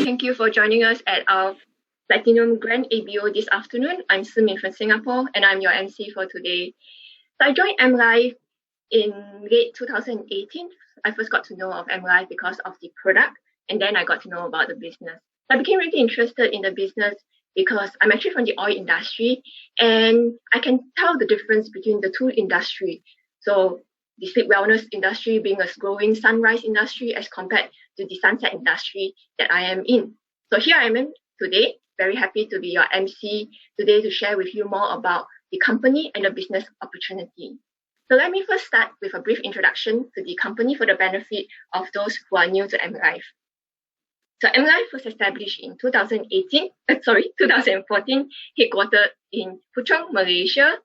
thank you for joining us at our Platinum Grand ABO this afternoon. I'm Simin from Singapore, and I'm your MC for today. So I joined AmLife in late 2018. I first got to know of AmLife because of the product, and then I got to know about the business. I became really interested in the business because I'm actually from the oil industry, and I can tell the difference between the two industries. So the sleep wellness industry being a growing sunrise industry as compared to the sunset industry that I am in. So here I am today, very happy to be your MC today to share with you more about the company and the business opportunity. So let me first start with a brief introduction to the company for the benefit of those who are new to AmLife. So AmLife was established in 2014, headquartered in Puchong, Malaysia.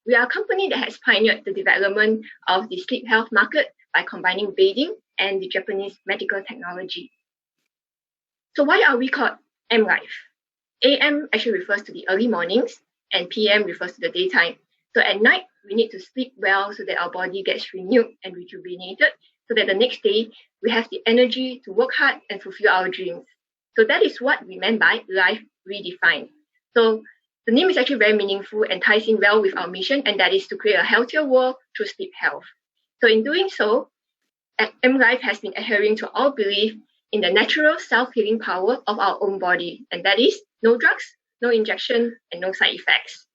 We are a company that has pioneered the development of the sleep health market by combining bathing and the Japanese medical technology. So why are we called AmLife? AM actually refers to the early mornings and PM refers to the daytime. So at night, we need to sleep well so that our body gets renewed and rejuvenated so that the next day we have the energy to work hard and fulfill our dreams. So that is what we meant by Life Redefined. So the name is actually very meaningful and ties in well with our mission, and that is to create a healthier world through sleep health. So in doing so, AmLife has been adhering to our belief in the natural self-healing power of our own body, and that is no drugs, no injection, and no side effects.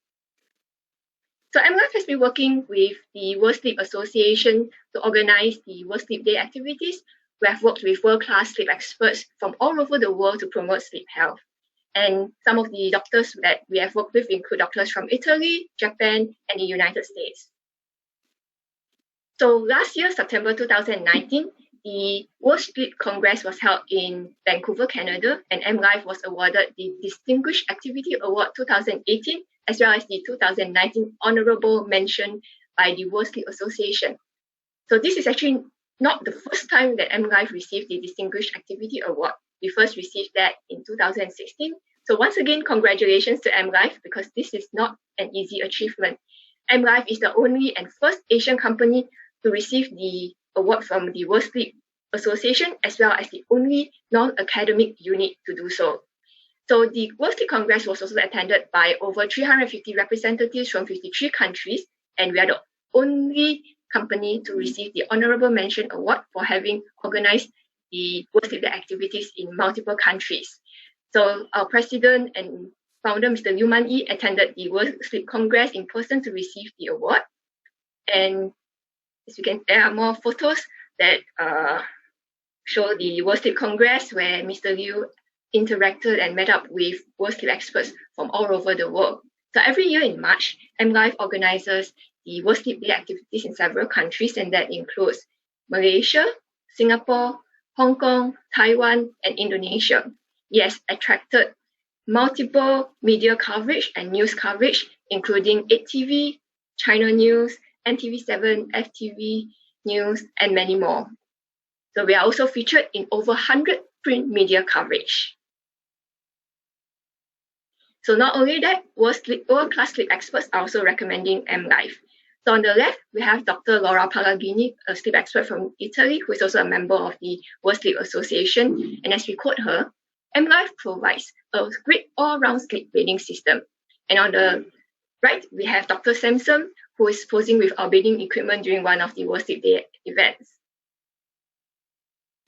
So AmLife has been working with the World Sleep Association to organize the World Sleep Day activities. We have worked with world-class sleep experts from all over the world to promote sleep health. And some of the doctors that we have worked with include doctors from Italy, Japan, and the United States. So last year, September 2019, the World Sleep Congress was held in Vancouver, Canada, and AmLife was awarded the Distinguished Activity Award 2018, as well as the 2019 Honorable Mention by the World Sleep Association. So this is actually not the first time that AmLife received the Distinguished Activity Award. We first received that in 2016. So once again, congratulations to AmLife because this is not an easy achievement. AmLife is the only and first Asian company to receive the award from the World Sleep Association, as well as the only non-academic unit to do so. So the World Sleep Congress was also attended by over 350 representatives from 53 countries, and we are the only company to receive the Honorable Mention Award for having organized the World Sleep Day activities in multiple countries. So our president and founder, Mr. Liu Man-yi, attended the World Sleep Congress in person to receive the award. And as you can, there are more photos that show the World Sleep Congress where Mr. Liu interacted and met up with World Sleep experts from all over the world. So every year in March, AmLife organizes the World Sleep Day activities in several countries, and that includes Malaysia, Singapore, Hong Kong, Taiwan, and Indonesia. It has attracted multiple media coverage and news coverage, including 8TV, China News, NTV7, FTV News, and many more. So we are also featured in over 100 print media coverage. So not only that, world-class sleep experts are also recommending AmLife. So on the left, we have Dr. Laura Palagini, a sleep expert from Italy, who is also a member of the World Sleep Association. And as we quote her, AmLife provides a great all-round sleep bathing system. And on the right, we have Dr. Samson, who is posing with our bathing equipment during one of the World Sleep Day events.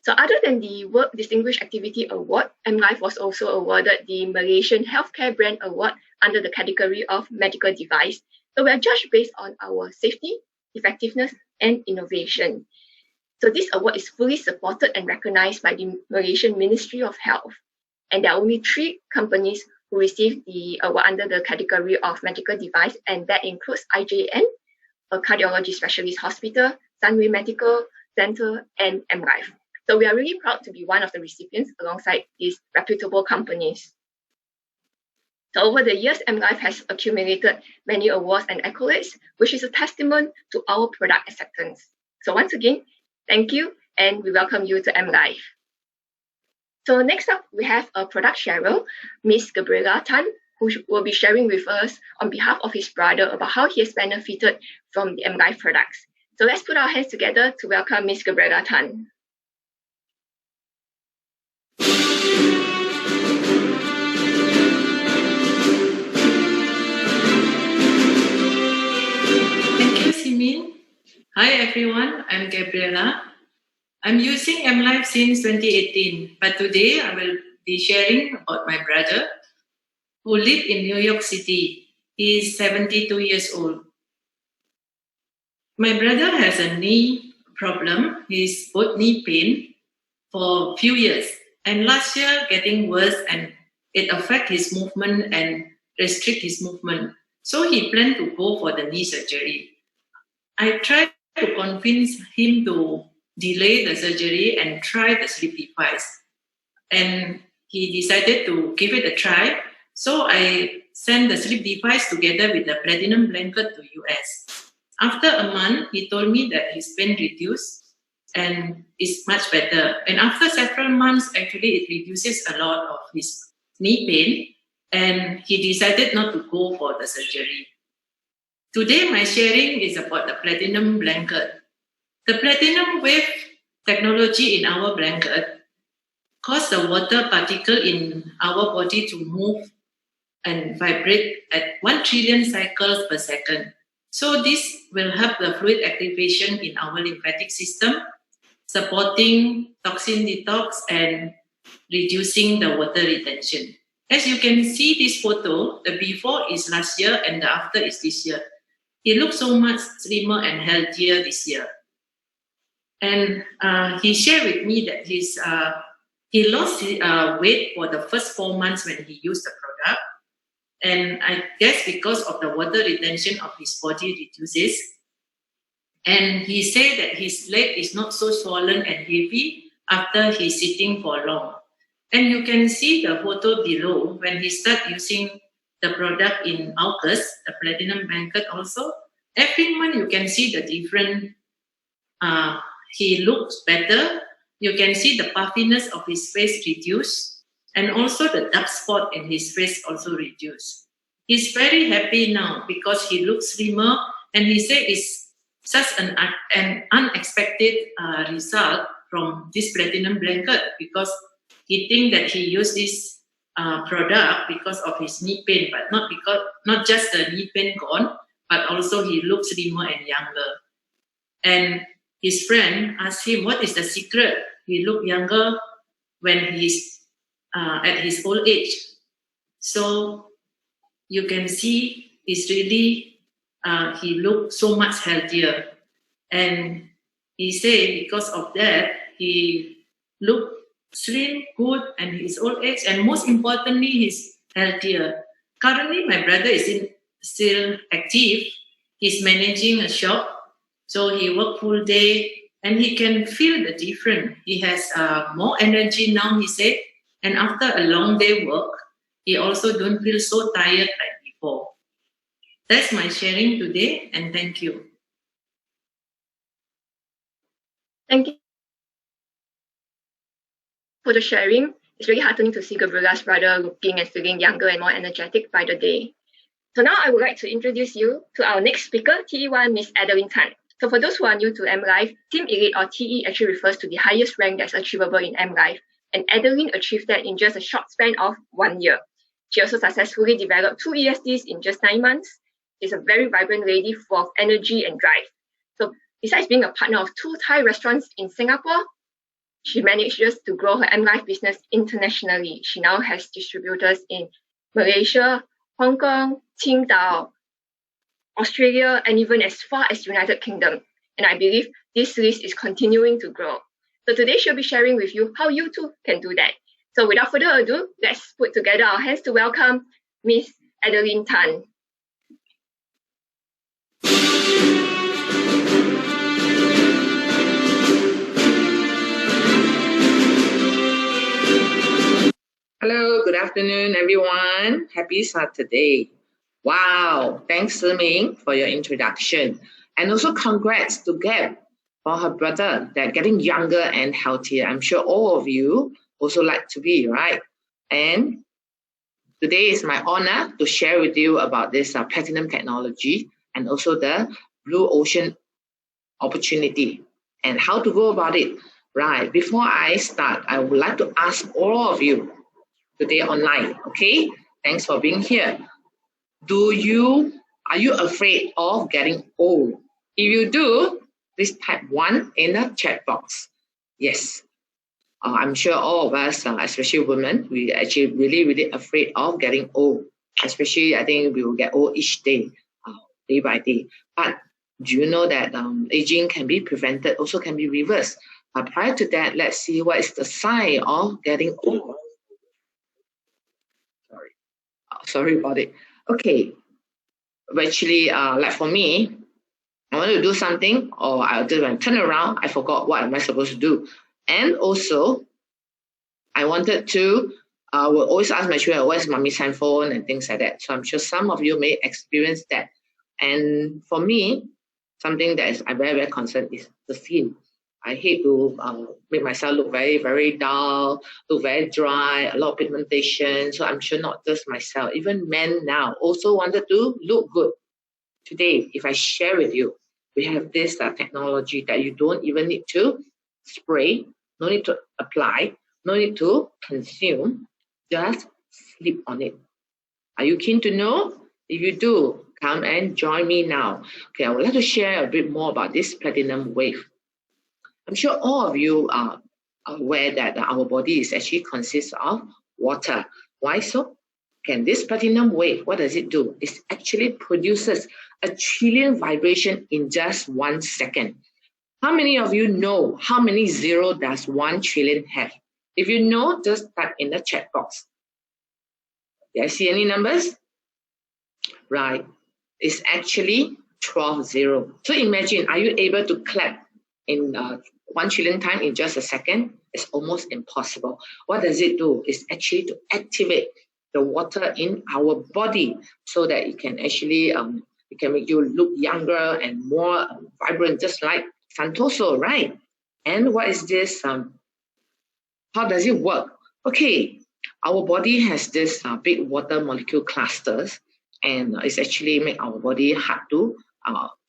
So other than the World Distinguished Activity Award, AmLife was also awarded the Malaysian Healthcare Brand Award under the category of medical device. So we are judged based on our safety, effectiveness, and innovation. So this award is fully supported and recognized by the Malaysian Ministry of Health. And there are only 3 companies who received the award under the category of medical device, and that includes IJN, a cardiology specialist hospital, Sunway Medical Center, and AmLife. So we are really proud to be one of the recipients alongside these reputable companies. So over the years, AmLife has accumulated many awards and accolades, which is a testament to our product acceptance. So once again, thank you, and we welcome you to AmLife. So next up, we have a product sharer, Ms Gabriela Tan, who will be sharing with us on behalf of his brother about how he has benefited from the AmLife products. So let's put our hands together to welcome Ms Gabriela Tan. Hi everyone, I'm Gabriela. I'm using AmLife since 2018, but today I will be sharing about my brother who lives in New York City. He is 72 years old. My brother has a knee problem, his both knee pain for a few years, and last year getting worse, and it affect his movement and restrict his movement. So he planned to go for the knee surgery. I tried to convince him to delay the surgery and try the sleep device. And he decided to give it a try. So I sent the sleep device together with the platinum blanket to US. After a month, he told me that his pain reduced and is much better. And after several months, actually it reduces a lot of his knee pain, and he decided not to go for the surgery. Today, my sharing is about the platinum blanket. The platinum wave technology in our blanket causes the water particle in our body to move and vibrate at 1 trillion cycles per second. So this will help the fluid activation in our lymphatic system, supporting toxin detox and reducing the water retention. As you can see this photo, the before is last year and the after is this year. He looks so much slimmer and healthier this year. And he shared with me that he lost his, weight for the first 4 months when he used the product. And I guess because of the water retention of his body reduces. And he said that his leg is not so swollen and heavy after he's sitting for long. And you can see the photo below when he started using the product in August, the platinum blanket also. Every month you can see the different, he looks better. You can see the puffiness of his face reduce, and also the dark spot in his face also reduce. He's very happy now because he looks slimmer, and he said it's such an unexpected result from this platinum blanket, because he think that he used this product because of his knee pain, but not just the knee pain gone, but also he looks slimmer and younger. And his friend asked him, what is the secret? He looked younger when he's at his old age. So you can see he's really, he looked so much healthier. And he said because of that, he looked slim, good, and his old age, and most importantly, he's healthier. Currently, my brother is still active. He's managing a shop, so he works full day, and he can feel the difference. He has more energy now, he said, and after a long day work, he also don't feel so tired like before. That's my sharing today, and thank you. Thank you for the sharing. It's really heartening to see Gabriela's brother looking and feeling younger and more energetic by the day. So now I would like to introduce you to our next speaker, TE1 Ms Adelyn Tan. So for those who are new to AmLife, Team Elite or TE actually refers to the highest rank that's achievable in AmLife, and Adelyn achieved that in just a short span of 1 year. She also successfully developed 2 ESDs in just 9 months. She's a very vibrant lady full of energy and drive. So besides being a partner of 2 Thai restaurants in Singapore, she manages to grow her AmLife business internationally. She now has distributors in Malaysia, Hong Kong, Qingdao, Australia, and even as far as United Kingdom. And I believe this list is continuing to grow. So today she'll be sharing with you how you too can do that. So without further ado, let's put together our hands to welcome Ms Adelyn Tan. Hello, good afternoon, everyone. Happy Saturday. Wow, thanks, Siming, for your introduction. And also congrats to Gab for her brother. They're getting younger and healthier. I'm sure all of you also like to be, right? And today is my honor to share with you about this platinum technology and also the blue ocean opportunity and how to go about it. Right, before I start, I would like to ask all of you today online, okay? Thanks for being here. Are you afraid of getting old? If you do, Please type 1 in the chat box. Yes. I'm sure all of us, especially women, we actually really afraid of getting old. Especially, I think we will get old each day, day by day. But do you know that aging can be prevented, also can be reversed? Prior to that, let's see what is the sign of getting old. Sorry about it. Okay. Actually, like for me, I want to do something, or I'll just when I turn around, I forgot what am I supposed to do. And also, I wanted to, will always ask my children, where's mommy's handphone and things like that. So I'm sure some of you may experience that. And for me, something that is I'm very concerned is the skin. I hate to make myself look very dull, look very dry, a lot of pigmentation. So I'm sure not just myself, even men now also wanted to look good. Today, if I share with you, we have this technology that you don't even need to spray, no need to apply, no need to consume, just sleep on it. Are you keen to know? If you do, come and join me now. Okay, I would like to share a bit more about this platinum wave. I'm sure all of you are aware that our body is actually consists of water. Why so? Okay, this platinum wave, what does it do? It actually produces a trillion vibration in just 1 second. How many of you know how many zero does 1 trillion have? If you know, just type in the chat box. Do I see any numbers? Right. It's actually 12 zero. So imagine, are you able to clap in 1 trillion times in just a second? It's almost impossible. What does it do? It's actually to activate the water in our body so that it can actually it can make you look younger and more vibrant, just like Santoso, right? And what is this? How does it work? Okay, our body has this big water molecule clusters, and it's actually make our body hard to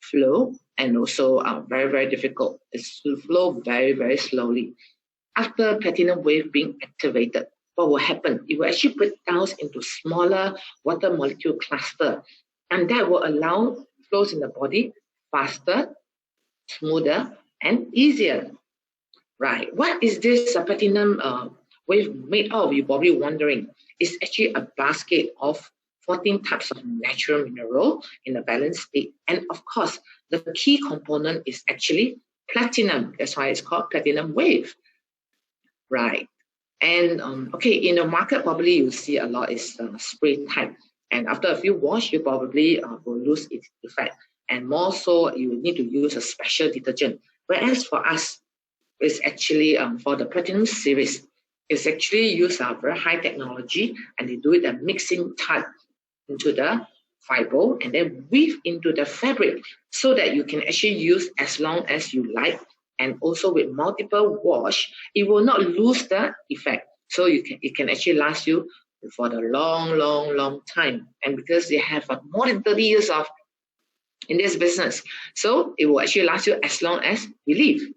flow, and also very difficult. It's to flow very slowly. After platinum wave being activated, what will happen? It will actually break down into smaller water molecule cluster, and that will allow flows in the body faster, smoother, and easier. Right. What is this platinum wave made of? You're probably wondering. It's actually a basket of 14 types of natural mineral in a balanced state. And of course, the key component is actually platinum. That's why it's called platinum wave. Right. And okay, in the market, probably you see a lot is spray type. And after a few wash, you probably will lose its effect. And more so, you need to use a special detergent. Whereas for us, it's actually for the platinum series, it's actually use very high technology, and they do it a mixing type into the fiber and then weave into the fabric so that you can actually use as long as you like. And also with multiple wash, it will not lose the effect. So it can actually last you for the long time. And because they have more than 30 years of in this business, so it will actually last you as long as you live.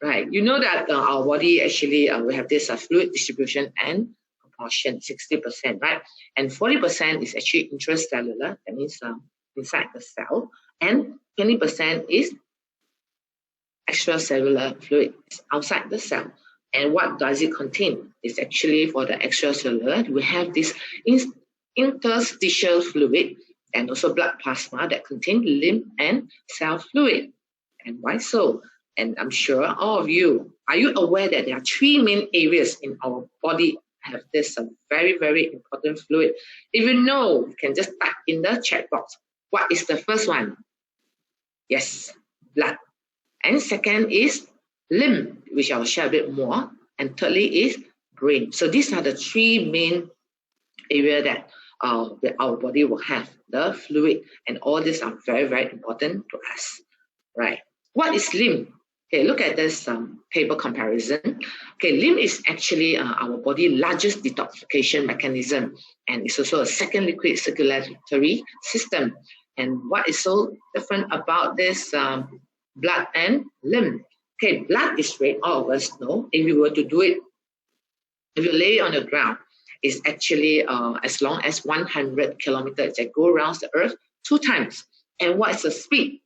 Right, you know that our body actually we have this fluid distribution and proportion, 60%, right? And 40% is actually intracellular, that means inside the cell, and 20% is extracellular fluid, it's outside the cell. And what does it contain? It's actually for the extracellular, we have this interstitial fluid and also blood plasma that contain lymph and cell fluid. And why so? And I'm sure all of you, are you aware that there are 3 main areas in our body have this very important fluid? If you know, you can just type in the chat box. What is the first one? Yes, blood. And second is lymph, which I'll share a bit more. And thirdly is brain. So these are the 3 main areas that our body will have, the fluid. And all these are very important to us, right? What is lymph? Okay, look at this paper comparison. Okay, lymph is actually our body's largest detoxification mechanism, and it's also a second liquid circulatory system. And what is so different about this blood and lymph? Okay, blood is red, all of us know. If you were to do it, if you lay it on the ground, it's actually as long as 100 kilometers that go around the earth 2 times. And what is the speed?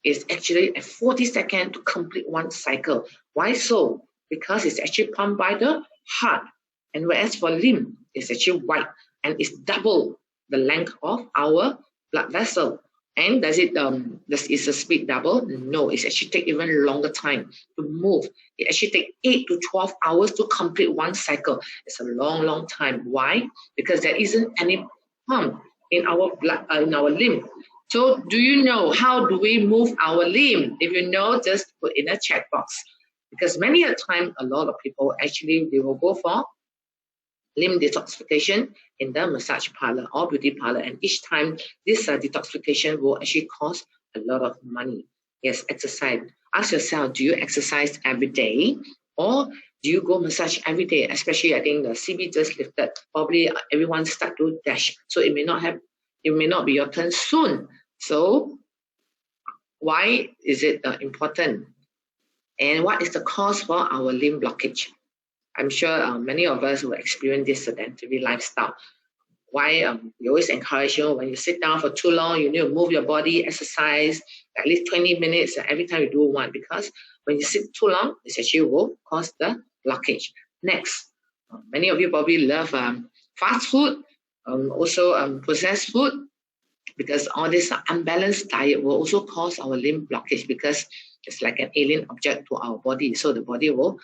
is actually a 40 seconds to complete one cycle. Why so? Because it's actually pumped by the heart. And whereas for limb, it's actually wide and it's double the length of our blood vessel. And does is the speed double? No, it's actually take even longer time to move. It actually take 8 to 12 hours to complete one cycle. It's a long, long time. Why? Because there isn't any pump in our blood, in our limb. So do you know how do we move our limb? If you know, just put in a chat box. Because many a time, a lot of people actually, they will go for limb detoxification in the massage parlor or beauty parlor, and each time this detoxification will actually cost a lot of money. Yes, exercise. Ask yourself, do you exercise every day or do you go massage every day? Especially, I think the CB just lifted. Probably everyone start to dash, so it may not be your turn soon. So why is it important? And what is the cause for our limb blockage? I'm sure many of us will experience this sedentary lifestyle. Why we always encourage you, when you sit down for too long, you need to move your body, exercise at least 20 minutes every time you do one, because when you sit too long, this actually will cause the blockage. Next, many of you probably love fast food, also processed food, because all this unbalanced diet will also cause our limb blockage, because it's like an alien object to our body. So the body will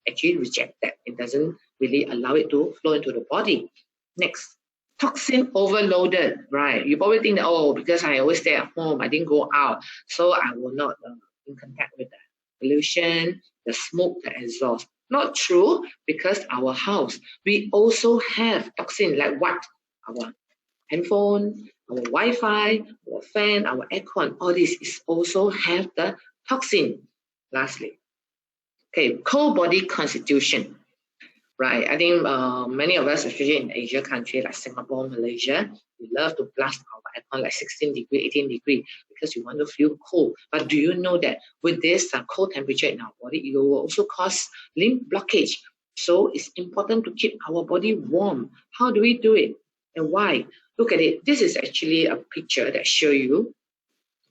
actually reject that. It doesn't really allow it to flow into the body. Next, toxin overloaded, right? You probably think that, oh, because I always stay at home, I didn't go out, so I will not in contact with the pollution, the smoke, the exhaust. Not true, because our house, we also have toxin, like what? Our handphone, our Wi-Fi, our fan, our aircon, all this is also have the toxin. Lastly, okay, cold body constitution, right? I think many of us, especially in Asia country like Singapore, Malaysia, we love to blast our aircon like 16 degree, 18 degree, because you want to feel cold. But do you know that with this cold temperature in our body, it will also cause limb blockage? So it's important to keep our body warm. How do we do it and why? Look at it. This is actually a picture that shows you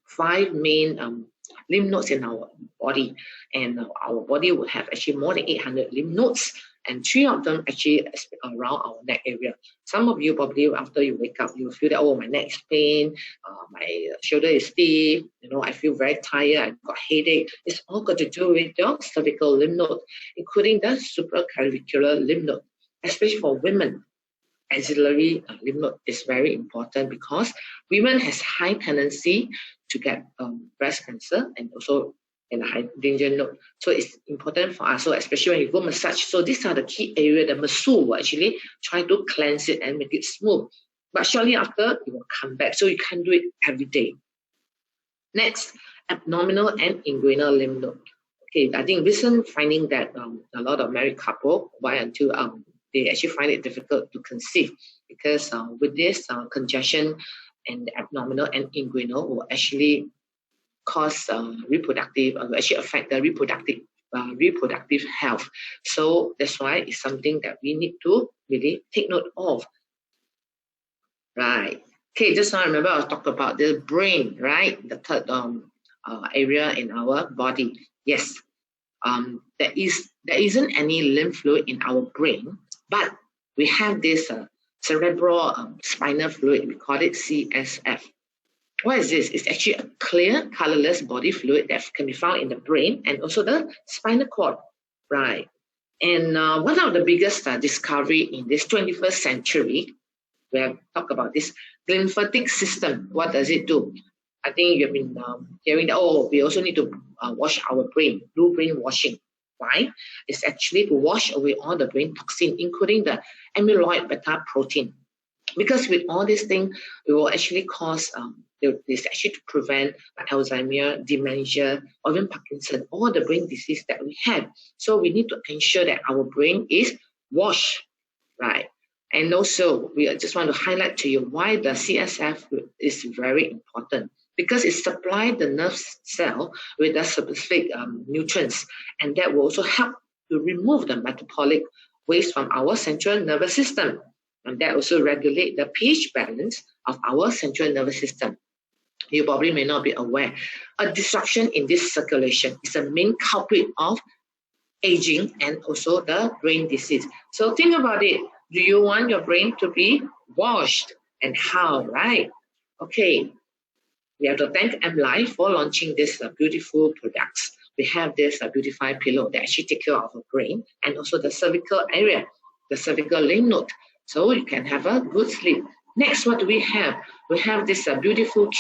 5 main lymph nodes in our body, and our body will have actually more than 800 lymph nodes, and 3 of them actually around our neck area. Some of you probably after you wake up, you feel that, oh, my neck is pain, my shoulder is stiff, I feel very tired, I've got headache. It's all got to do with your cervical lymph node, including the supraclavicular lymph node, especially for women. Axillary lymph node is very important because women has high tendency to get breast cancer and also in a high danger node. So it's important for us. So especially when you go massage. So these are the key areas the masseuse will actually try to cleanse it and make it smooth. But shortly after, it will come back. So you can't do it every day. Next, abdominal and inguinal lymph node. Okay, I think recent finding that a lot of married couple, why until they actually find it difficult to conceive, because with this congestion and the abdominal and inguinal will actually cause will actually affect the reproductive health. So that's why it's something that we need to really take note of. Right. Okay, just now remember I was talking about the brain, right? The third area in our body. Yes. There isn't any lymph fluid in our brain, but we have this cerebral spinal fluid. We call it CSF. What is this? It's actually a clear, colorless body fluid that can be found in the brain and also the spinal cord, right? And one of the biggest discovery in this 21st century, we have talked about this lymphatic system. What does it do? I think you've been hearing that, we also need to wash our brain, do brain washing. Why? It's actually to wash away all the brain toxin, including the amyloid beta protein. Because with all these things, it will actually cause, this actually to prevent Alzheimer's, dementia, or even Parkinson, all the brain disease that we have. So we need to ensure that our brain is washed, right? And also, we just want to highlight to you why the CSF is very important. Because it supplies the nerve cell with the specific nutrients, and that will also help to remove the metabolic waste from our central nervous system, and that also regulate the pH balance of our central nervous system. You probably may not be aware. A disruption in this circulation is the main culprit of aging and also the brain disease. So think about it. Do you want your brain to be washed? And how, right? Okay, we have to thank AmLife for launching this beautiful products. We have this beautified pillow that actually take care of our brain and also the cervical area, the cervical lymph node. So you can have a good sleep. Next, what do we have? We have this beautiful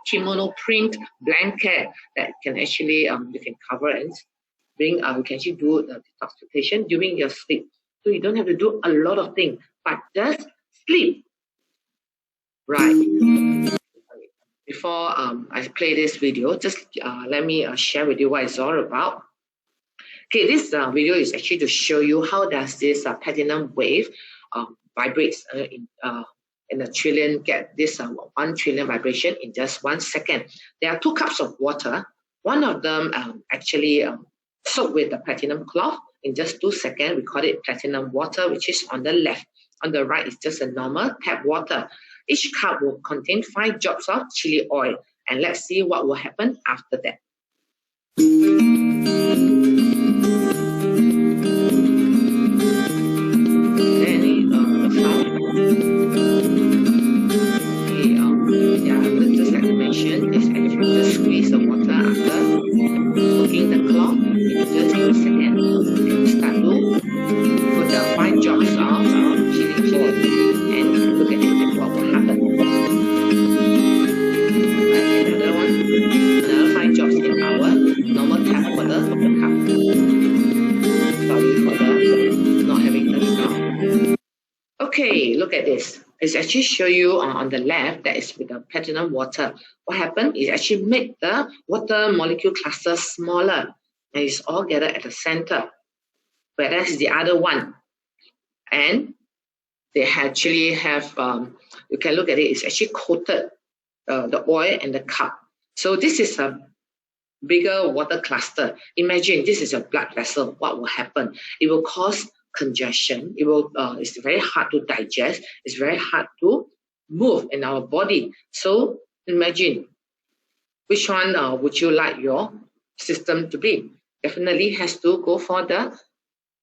kimono print blanket that can actually, you can cover and bring, you can actually do the detoxification during your sleep. So you don't have to do a lot of things, but just sleep. Right. Before I play this video, just let me share with you what it's all about. Okay, this video is actually to show you how does this platinum wave vibrates in a trillion, get this 1 trillion vibration in just 1 second. There are 2 cups of water. One of them actually soaked with the platinum cloth in just 2 seconds. We call it platinum water, which is on the left. On the right is just a normal tap water. Each cup will contain 5 drops of chili oil. And let's see what will happen after that. Just like I mentioned, it's actually just squeeze the water after soaking the cloth in just 2 seconds. And start to put the 5 drops of chili oil. And look at it, what will happen. Right, another one, another 5 drops in our normal tap water of the cup. Sorry for the not having the sound. Okay, look at this. It's actually show you on the left that is with the platinum water. What happened is actually make the water molecule cluster smaller and it's all gathered at the center. Whereas the other one, and they actually have, you can look at it, it's actually coated the oil and the cup. So this is a bigger water cluster. Imagine this is a blood vessel. What will happen? It will cause congestion. It will. It's very hard to digest. It's very hard to move in our body. So imagine which one would you like your system to be? Definitely has to go for the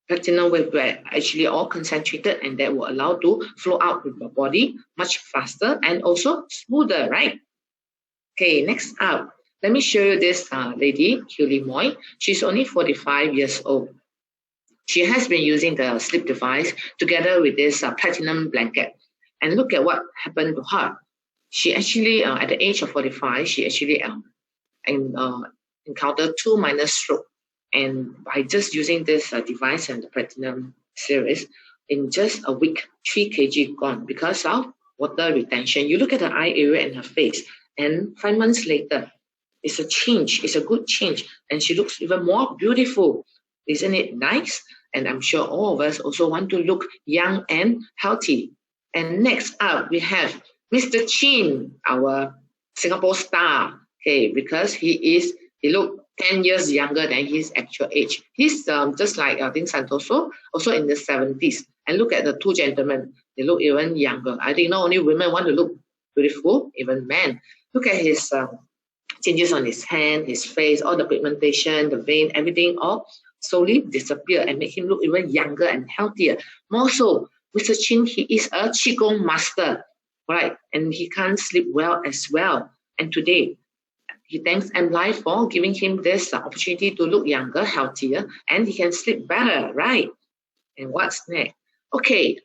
platinum wave, where actually all concentrated, and that will allow to flow out with your body much faster and also smoother, right? Okay, next up, let me show you this lady, Julie Moy. She's only 45 years old. She has been using the sleep device together with this platinum blanket. And look at what happened to her. She actually, at the age of 45, she actually encountered 2 minor strokes. And by just using this device and the platinum series, in just a week, 3 kg gone because of water retention. You look at the eye area and her face, and 5 months later, it's a change. It's a good change. And she looks even more beautiful. Isn't it nice? And I'm sure all of us also want to look young and healthy. And next up, we have Mr. Chin, our Singapore star. Okay, because he looked 10 years younger than his actual age. He's just like, I think, Santoso, also in the 70s. And look at the 2 gentlemen. They look even younger. I think not only women want to look beautiful, even men. Look at his changes on his hand, his face, all the pigmentation, the vein, everything all slowly disappear and make him look even younger and healthier. More so, Mr. Chin, he is a Qigong master, right? And he can't sleep well as well. And today, he thanks AmLife for giving him this opportunity to look younger, healthier, and he can sleep better, right? And what's next? Okay,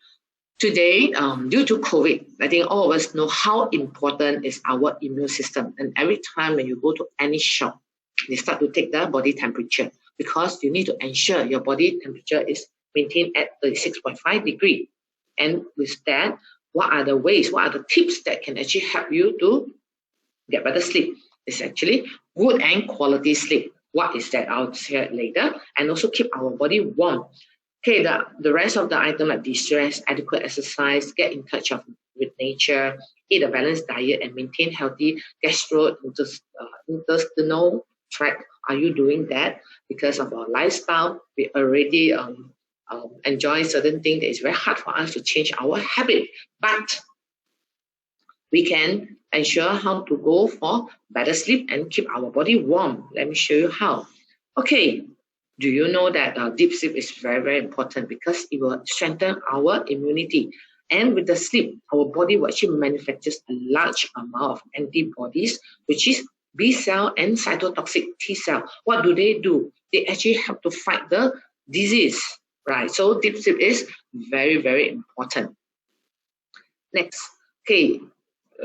today, due to COVID, I think all of us know how important is our immune system. And every time when you go to any shop, they start to take the body temperature because you need to ensure your body temperature is maintained at 36.5 degrees. And with that, what are the ways, what are the tips that can actually help you to get better sleep? It's actually good and quality sleep. What is that? I'll share it later. And also keep our body warm. Okay, the rest of the item like de-stress, adequate exercise, get in touch with nature, eat a balanced diet, and maintain healthy gastrointestinal tract. Are you doing that? Because of our lifestyle, we already enjoy certain things that is very hard for us to change our habit. But we can ensure how to go for better sleep and keep our body warm. Let me show you how. Okay, do you know that deep sleep is very, very important because it will strengthen our immunity. And with the sleep, our body will actually manufacture a large amount of antibodies, which is B cell and cytotoxic T cell. What do? They actually help to fight the disease, right? So deep sleep is very, very important. Next, okay,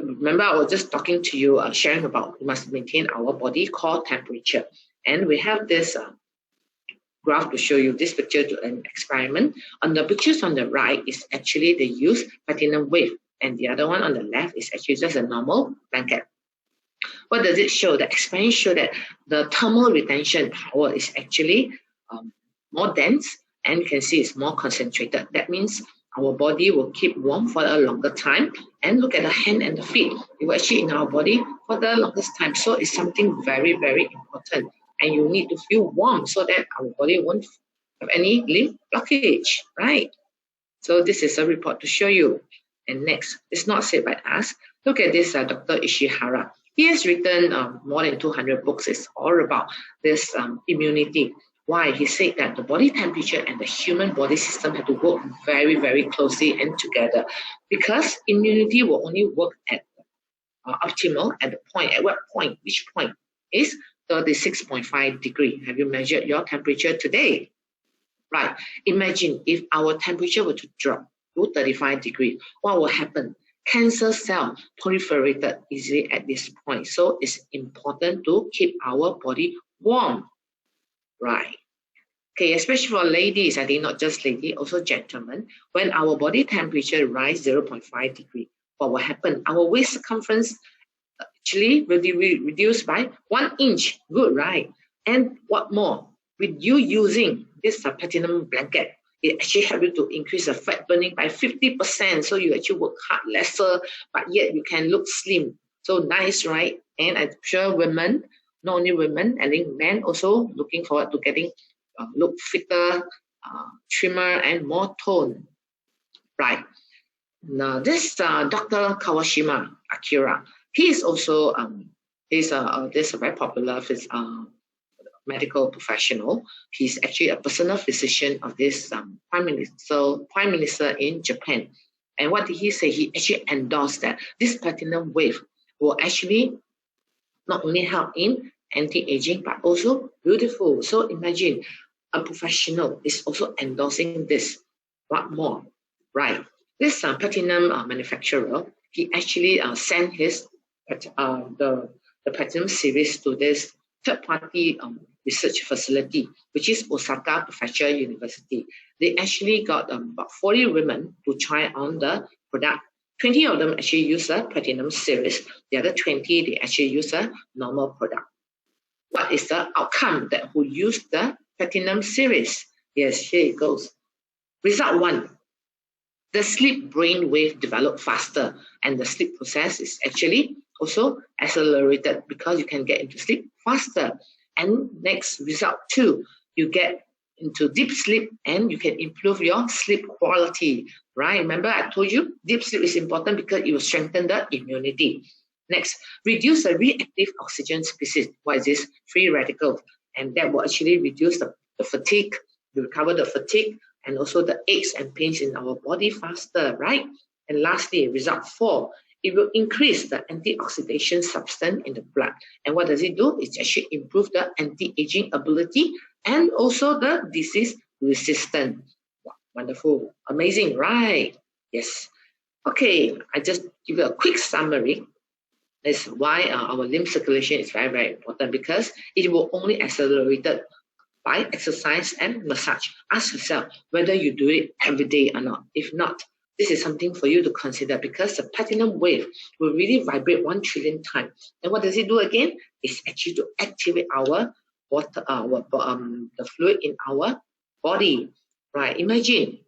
remember I was just talking to you, sharing about we must maintain our body core temperature. And we have this graph to show you this picture to an experiment. On the pictures on the right is actually they use platinum wave, and the other one on the left is actually just a normal blanket. What does it show? The experiment show that the thermal retention power is actually more dense, and you can see it's more concentrated. That means our body will keep warm for a longer time. And look at the hand and the feet. It will actually in our body for the longest time. So it's something very, very important. And you need to feel warm so that our body won't have any limb blockage, right? So this is a report to show you. And next, it's not said by us. Look at this Dr. Ishihara. He has written more than 200 books. It's all about this immunity. Why? He said that the body temperature and the human body system have to work very, very closely and together, because immunity will only work at optimal at the point. At what point? Which point? Is 36.5 degrees. Have you measured your temperature today? Right. Imagine if our temperature were to drop to 35 degrees. What will happen? Cancer cell proliferated easily at this point. So it's important to keep our body warm. Right. Okay, especially for ladies, I think not just ladies, also gentlemen, when our body temperature rise 0.5 degrees, what will happen? Our waist circumference actually will be reduced by 1 inch. Good, right? And what more? With you using this platinum blanket, it actually helps you to increase the fat burning by 50%. So you actually work hard lesser, but yet you can look slim. So nice, right? And I'm sure women, not only women, I think men also looking forward to getting look fitter, trimmer, and more toned. Right. Now this Dr. Kawashima Akira, he is also this a very popular medical professional. He's actually a personal physician of this prime minister in Japan. And what did he say? He actually endorsed that this platinum wave will actually not only help in anti-aging but also beautiful. So imagine a professional is also endorsing this. What more? Right. This platinum manufacturer, he actually sent his the platinum series to this third-party research facility, which is Osaka Prefecture University. They actually got about 40 women to try on the product. 20 of them actually use a platinum series. The other 20, they actually use a normal product. What is the outcome that who use the platinum series? Yes, here it goes. Result 1. The sleep brain wave developed faster, and the sleep process is actually also accelerated because you can get into sleep faster. And next, result 2, you get into deep sleep and you can improve your sleep quality, right? Remember I told you deep sleep is important because it will strengthen the immunity. Next, reduce the reactive oxygen species. What is this? Free radicals. And that will actually reduce the fatigue, recover the fatigue, and also the aches and pains in our body faster, right? And lastly, result 4, it will increase the antioxidant substance in the blood. And what does it do? It actually improves the anti-aging ability and also the disease resistance. Wow, wonderful, amazing, right? Yes. Okay, I just give you a quick summary. That's why our lymph circulation is very, very important, because it will only accelerate by exercise and massage. Ask yourself whether you do it every day or not. If not, this is something for you to consider, because the platinum wave will really vibrate 1 trillion times. And what does it do again? It's actually to activate our water, the fluid in our body. Right? Imagine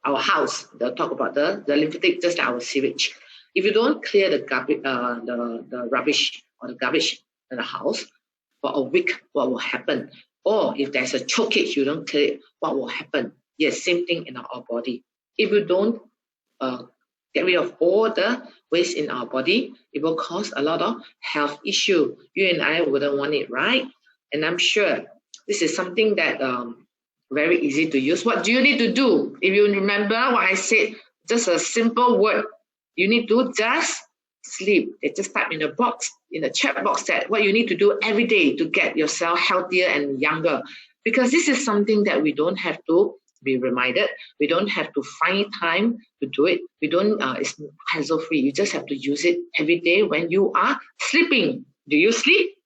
our house. They'll talk about the lymphatic, just like our sewage. If you don't clear the rubbish or the garbage in the house for a week, what will happen? Or if there's a chokeage, you don't clear it, what will happen? Yes, same thing in our body. If you don't get rid of all the waste in our body. It will cause a lot of health issue. You and I wouldn't want it, right? And I'm sure this is something that very easy to use. What do you need to do? If you remember what I said, just a simple word. You need to just sleep. They just type in the box, in the chat box, that what you need to do every day to get yourself healthier and younger. Because this is something that we don't have to be reminded. We don't have to find time to do it. We don't, it's hassle free. You just have to use it every day when you are sleeping. Do you sleep?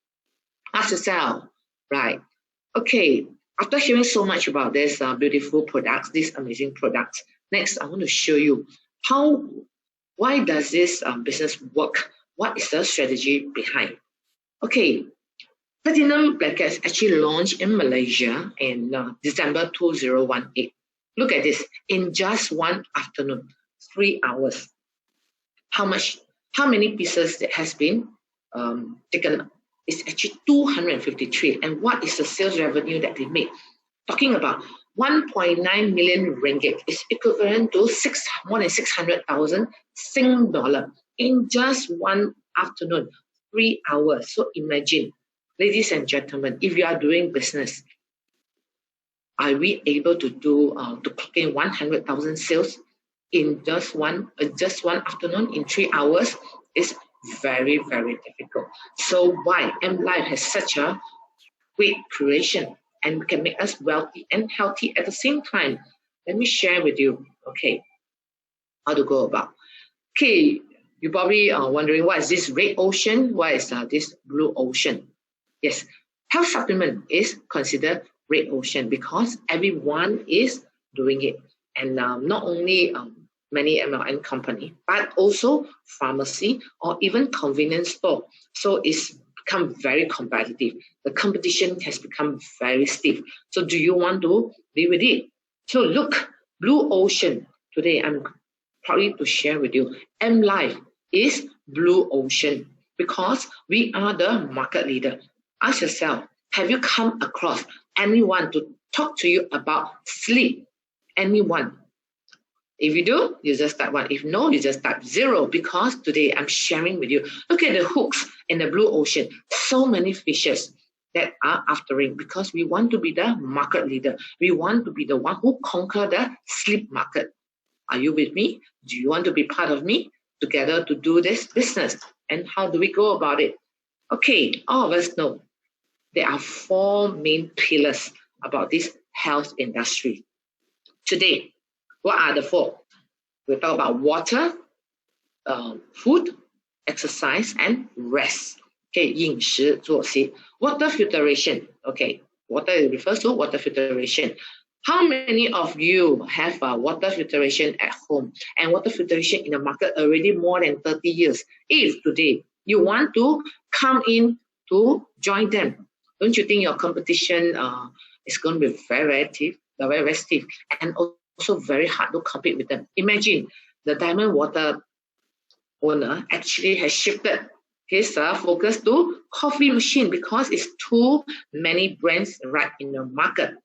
Ask yourself, right? Okay, after hearing so much about this beautiful products, these amazing products, next I want to show you why does this business work? What is the strategy behind? Okay, Platinum Blankets actually launched in Malaysia in December 2018. Look at this, in just one afternoon, 3 hours. How many pieces that has been taken? It's actually 253. And what is the sales revenue that they make? Talking about 1.9 million ringgit is equivalent to more than 600,000 Sing dollar in just one afternoon, 3 hours. So imagine, ladies and gentlemen, if you are doing business, are we able to do to clock in 100,000 sales in just one afternoon in 3 hours? It's very, very difficult. So why AmLife has such a great creation and can make us wealthy and healthy at the same time? Let me share with you, okay, how to go about. Okay, you probably are wondering, what is this red ocean? What is this blue ocean? Yes, health supplement is considered red ocean because everyone is doing it. And not only many MLM company, but also pharmacy or even convenience store. So it's become very competitive. The competition has become very stiff. So do you want to be with it? So look, blue ocean. Today I'm proud to share with you, AmLife is blue ocean because we are the market leader. Ask yourself, have you come across anyone to talk to you about sleep? Anyone? If you do, you just type 1. If no, you just type 0, because today I'm sharing with you. Look at the hooks in the blue ocean. So many fishes that are aftering because we want to be the market leader. We want to be the one who conquer the sleep market. Are you with me? Do you want to be part of me together to do this business? And how do we go about it? Okay, all of us know there are 4 main pillars about this health industry. Today, what are the 4? We'll talk about water, food, exercise, and rest. Okay, 饮食作息. Water filtration. Okay, water refers to water filtration. How many of you have water filtration at home and water filtration in the market already more than 30 years? If today you want to come in to join them, don't you think your competition is going to be very stiff and also very hard to compete with them? Imagine the Diamond Water owner actually has shifted his focus to coffee machine because it's too many brands right in the market.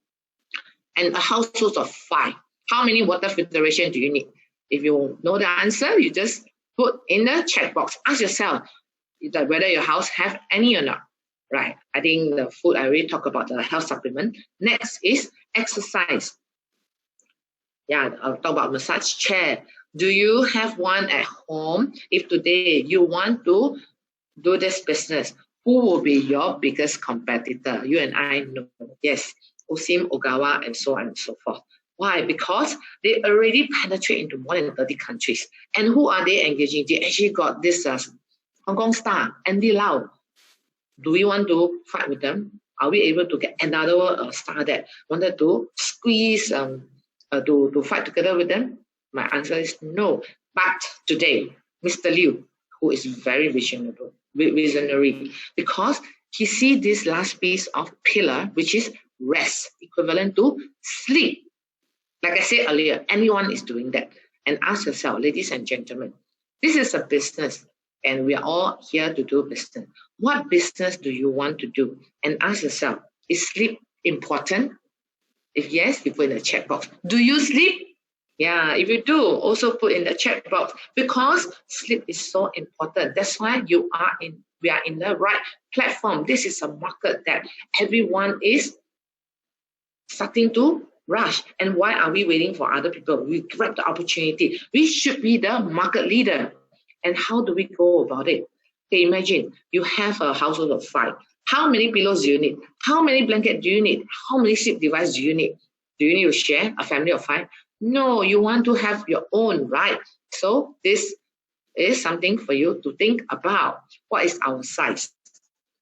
And a household of 5. How many water filtration do you need? If you know the answer, you just put in the chat box. Ask yourself whether your house have any or not. Right. I think the food, I already talked about the health supplement. Next is exercise. Yeah, I'll talk about massage chair. Do you have one at home? If today you want to do this business, who will be your biggest competitor? You and I know. Yes, Osim, Ogawa, and so on and so forth. Why? Because they already penetrate into more than 30 countries. And who are they engaging? They actually got this Hong Kong star, Andy Lau. Do we want to fight with them? Are we able to get another star that wanted to squeeze to fight together with them? My answer is no. But today, Mr. Liu, who is very visionary, because he sees this last piece of pillar, which is rest, equivalent to sleep. Like I said earlier, anyone is doing that. And ask yourself, ladies and gentlemen, this is a business and we are all here to do business. What business do you want to do? And ask yourself, is sleep important? If yes, you put in the chat box. Do you sleep? Yeah, if you do, also put in the chat box, because sleep is so important. That's why we are in the right platform. This is a market that everyone is starting to rush. And why are we waiting for other people? We grab the opportunity. We should be the market leader. And how do we go about it? Okay, imagine you have a household of 5. How many pillows do you need? How many blankets do you need? How many sleep devices do you need? Do you need to share a family of 5? No, you want to have your own, right? So this is something for you to think about. What is our size?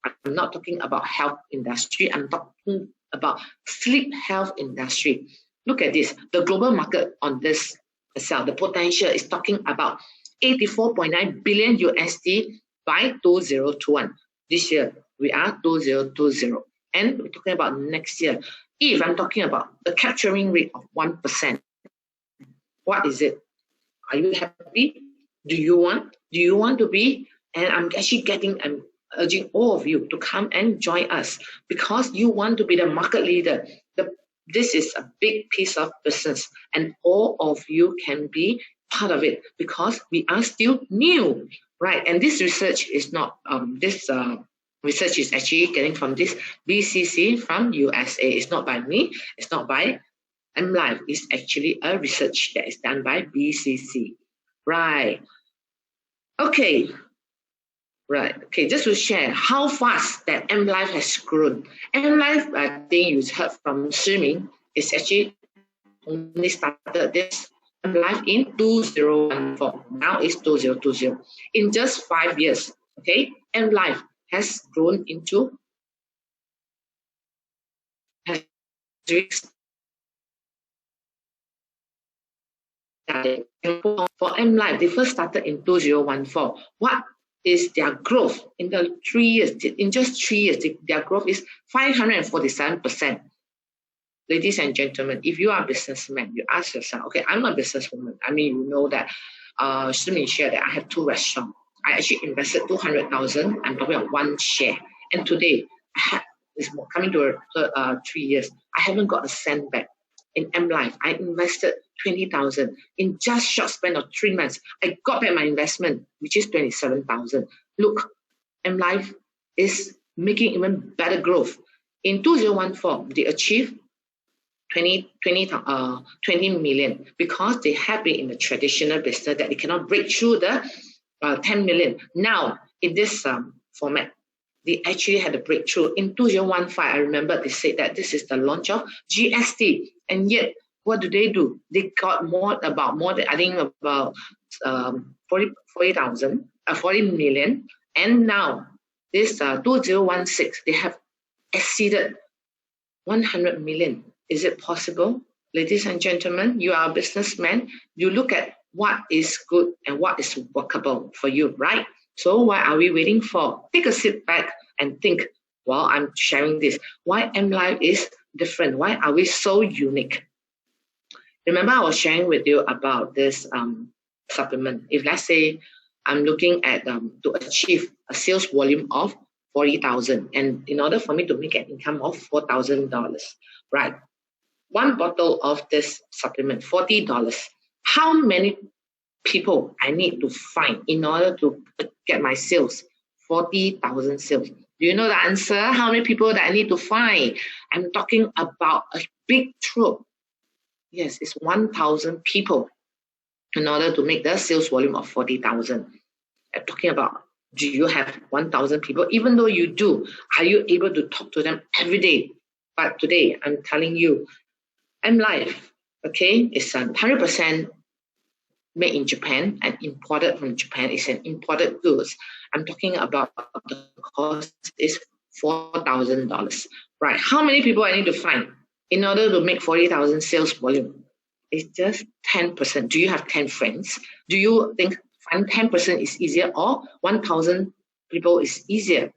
I'm not talking about health industry. I'm talking about sleep health industry. Look at this. The global market on this itself, the potential is talking about 84.9 billion USD by 2021. This year, we are 2020. And we're talking about next year. If I'm talking about the capturing rate of 1%, what is it? Are you happy? Do you want to be? And I'm urging all of you to come and join us, because you want to be the market leader. This is a big piece of business, and all of you can be part of it, because we are still new, right? And this research is not research is actually getting from this BCC from USA. It's not by me. It's not by AmLife. It's actually a research that is done by BCC, right? Okay. Right. Okay, just to share how fast that AmLife has grown. AmLife, I think you heard from Shiming, is actually only started this AmLife in 2014. Now it's 2020. In just 5 years, okay, AmLife has grown into for AmLife, they first started in 2014. What is their growth in the 3 years? In just 3 years, their growth is 547%. Ladies and gentlemen, if you are a businessman, you ask yourself, okay, I'm a businesswoman. I mean, you know that Shimi shared that I have 2 restaurants. I actually invested 200,000. I'm talking about 1 share. And today, it's coming to 3 years. I haven't got a cent back. In AmLife, I invested 20,000 in just short span of 3 months. I got back my investment, which is 27,000. Look, AmLife is making even better growth. In 2014, they achieved 20 million, because they have been in the traditional business that they cannot break through the 10 million. Now, in this format, they actually had a breakthrough. In 2015, I remember they said that this is the launch of GST. And yet, what do? They got more than, I think, about 40 million. And now, this 2016, they have exceeded 100 million. Is it possible? Ladies and gentlemen, you are a businessman. You look at what is good and what is workable for you, right? So what are we waiting for? Take a sit back and think, while I'm sharing this, why AmLife is different? Why are we so unique? Remember, I was sharing with you about this supplement. If let's say I'm looking at to achieve a sales volume of 40,000, and in order for me to make an income of $4,000, right? 1 bottle of this supplement, $40. How many people I need to find in order to get my sales? 40,000 sales. Do you know the answer? How many people that I need to find? I'm talking about a big troop. Yes, it's 1,000 people in order to make the sales volume of 40,000. I'm talking about, do you have 1,000 people? Even though you do, are you able to talk to them every day? But today, I'm telling you, AmLife, okay, is 100% made in Japan and imported from Japan. It's an imported goods. I'm talking about the cost is $4,000. Right. How many people I need to find in order to make 40,000 sales volume? It's just 10%. Do you have 10 friends? Do you think finding 10% is easier, or 1,000 people is easier?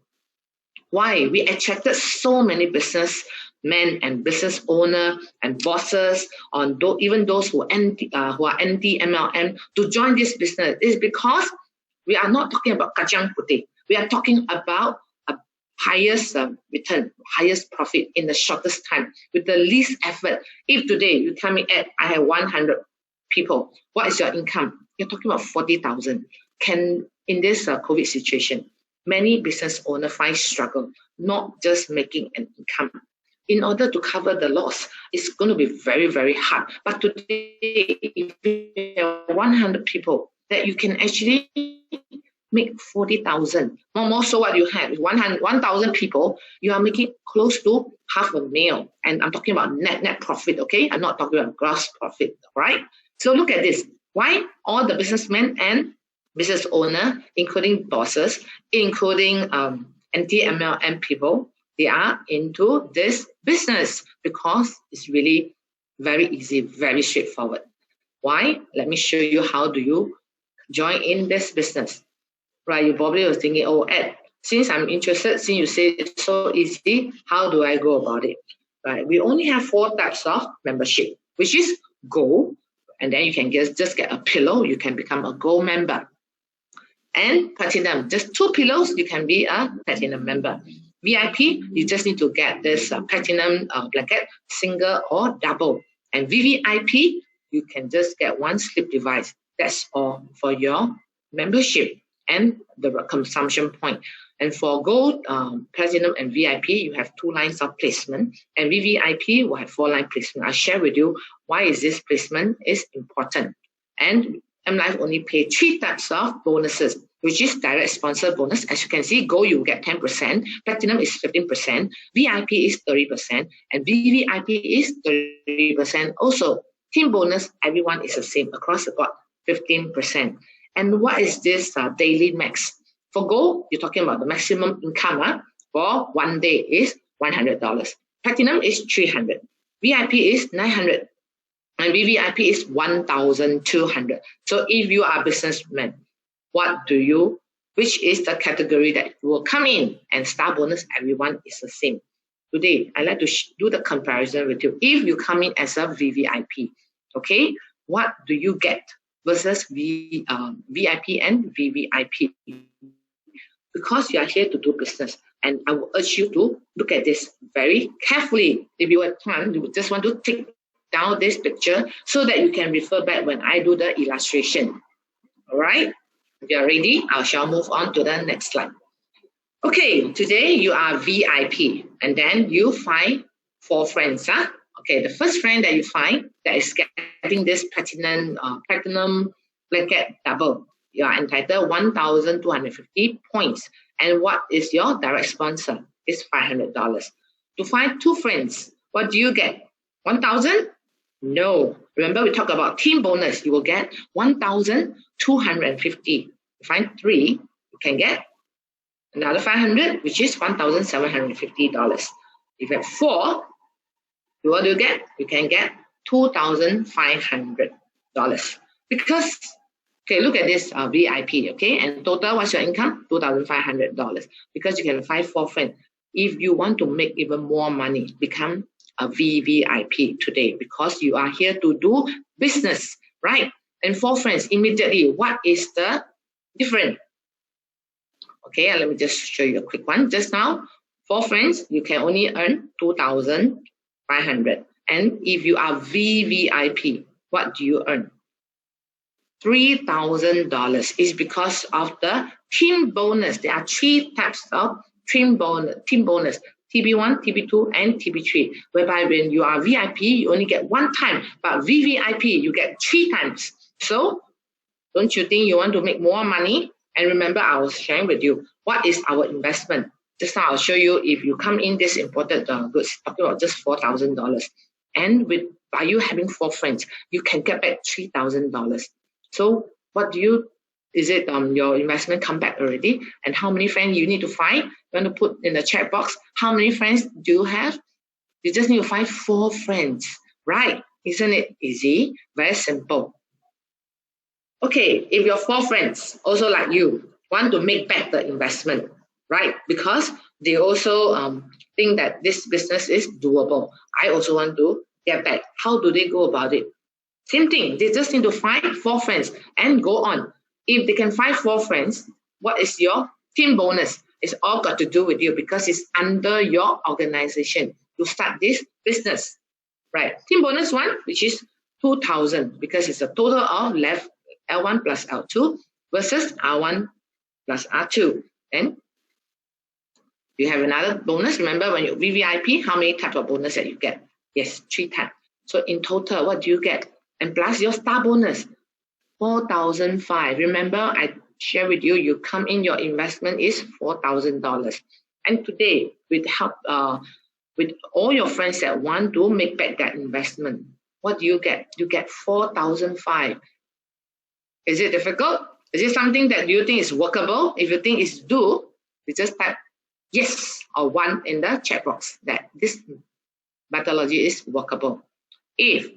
Why? We attracted so many businessmen and business owners and bosses, even those who are anti-MLM, to join this business. It's because we are not talking about kacang putih. We are talking about a highest return, highest profit in the shortest time with the least effort. If today you come in at, I have 100 people, what is your income? You're talking about 40,000. Can, in this COVID situation, many business owners find struggle, not just making an income. In order to cover the loss, it's going to be very, very hard. But today, if you have 100 people, that you can actually make 40,000. More so what you have, 1,000 people, you are making close to $500,000. And I'm talking about net profit, okay? I'm not talking about gross profit, right? So look at this. Why all the businessmen and business owner, including bosses, including anti-MLM people, they are into this business? Because it's really very easy, very straightforward. Why? Let me show you how do you join in this business. Right, you probably were thinking, oh, Ed, since I'm interested, since you say it's so easy, how do I go about it? Right, we only have 4 types of membership, which is Gold, and then you can just get a pillow, you can become a Gold member. And Platinum, just 2 pillows, you can be a Platinum member. VIP, you just need to get this Platinum blanket, single or double. And VVIP, you can just get 1 sleep device. That's all for your membership and the consumption point. And for Gold, Platinum, and VIP, you have 2 lines of placement. And VVIP will have 4 line placement. I'll share with you why is this placement is important. And AmLife only pay 3 types of bonuses, which is direct sponsor bonus. As you can see, Gold, you get 10%, Platinum is 15%, VIP is 30%, and VVIP is 30% also. Team bonus, everyone is the same across the board, 15%. And what is this daily max? For Gold, you're talking about the maximum income for 1 day is $100. Platinum is $300. VIP is $900. And VVIP is $1,200. So if you are a businessman, which is the category that will come in? And star bonus, everyone is the same. Today, I'd like to do the comparison with you. If you come in as a VVIP, okay, what do you get versus VIP and VVIP? Because you are here to do business, and I will urge you to look at this very carefully. If you have time, you just want to take down this picture so that you can refer back when I do the illustration. All right, if you are ready, I shall move on to the next slide. Okay, today you are VIP, and then you find 4 friends. Okay, the first friend that you find that is getting this platinum blanket double, you are entitled 1,250 points. And what is your direct sponsor? It's $500. To find 2 friends, what do you get? 1,000? No. Remember, we talked about team bonus. You will get 1,250. To find 3, you can get another 500, which is $1,750. If you have 4, what do you get? You can get $2,500. Because, okay, look at this VIP, okay? And total, what's your income? $2,500. Because you can find 4 friends. If you want to make even more money, become a VVIP today, because you are here to do business, right? And 4 friends, immediately, what is the difference? Okay, let me just show you a quick one. Just now, 4 friends, you can only earn $2,500. And if you are VVIP, what do you earn? $3,000. Is because of the team bonus. There are 3 types of team bonus. TB1, TB2, and TB3, whereby when you are VIP, you only get 1 time, but VVIP, you get 3 times. So, don't you think you want to make more money? And remember, I was sharing with you, what is our investment? Just now, I'll show you if you come in this imported goods, talking about just $4,000. And by you having 4 friends, you can get back $3,000. So, what do you Is it your investment come back already? And how many friends you need to find? You want to put in the chat box, how many friends do you have? You just need to find 4 friends, right? Isn't it easy? Very simple. Okay, if your 4 friends, also like you, want to make back the investment, right? Because they also think that this business is doable. I also want to get back. How do they go about it? Same thing, they just need to find 4 friends and go on. If they can find 4 friends, what is your team bonus? It's all got to do with you because it's under your organization to start this business, right? Team bonus 1, which is 2,000 because it's a total of left L1 plus L2 versus R1 plus R2. And you have another bonus. Remember when you VVIP, how many types of bonus that you get? Yes, 3 types. So in total, what do you get? And plus your star bonus, 4,500. Remember, I share with you, you come in, your investment is $4,000. And today, with help, with all your friends that want to make back that investment, what do you get? You get 4,500. Is it difficult? Is it something that you think is workable? If you think it's do, you just type yes or 1 in the chat box that this methodology is workable. If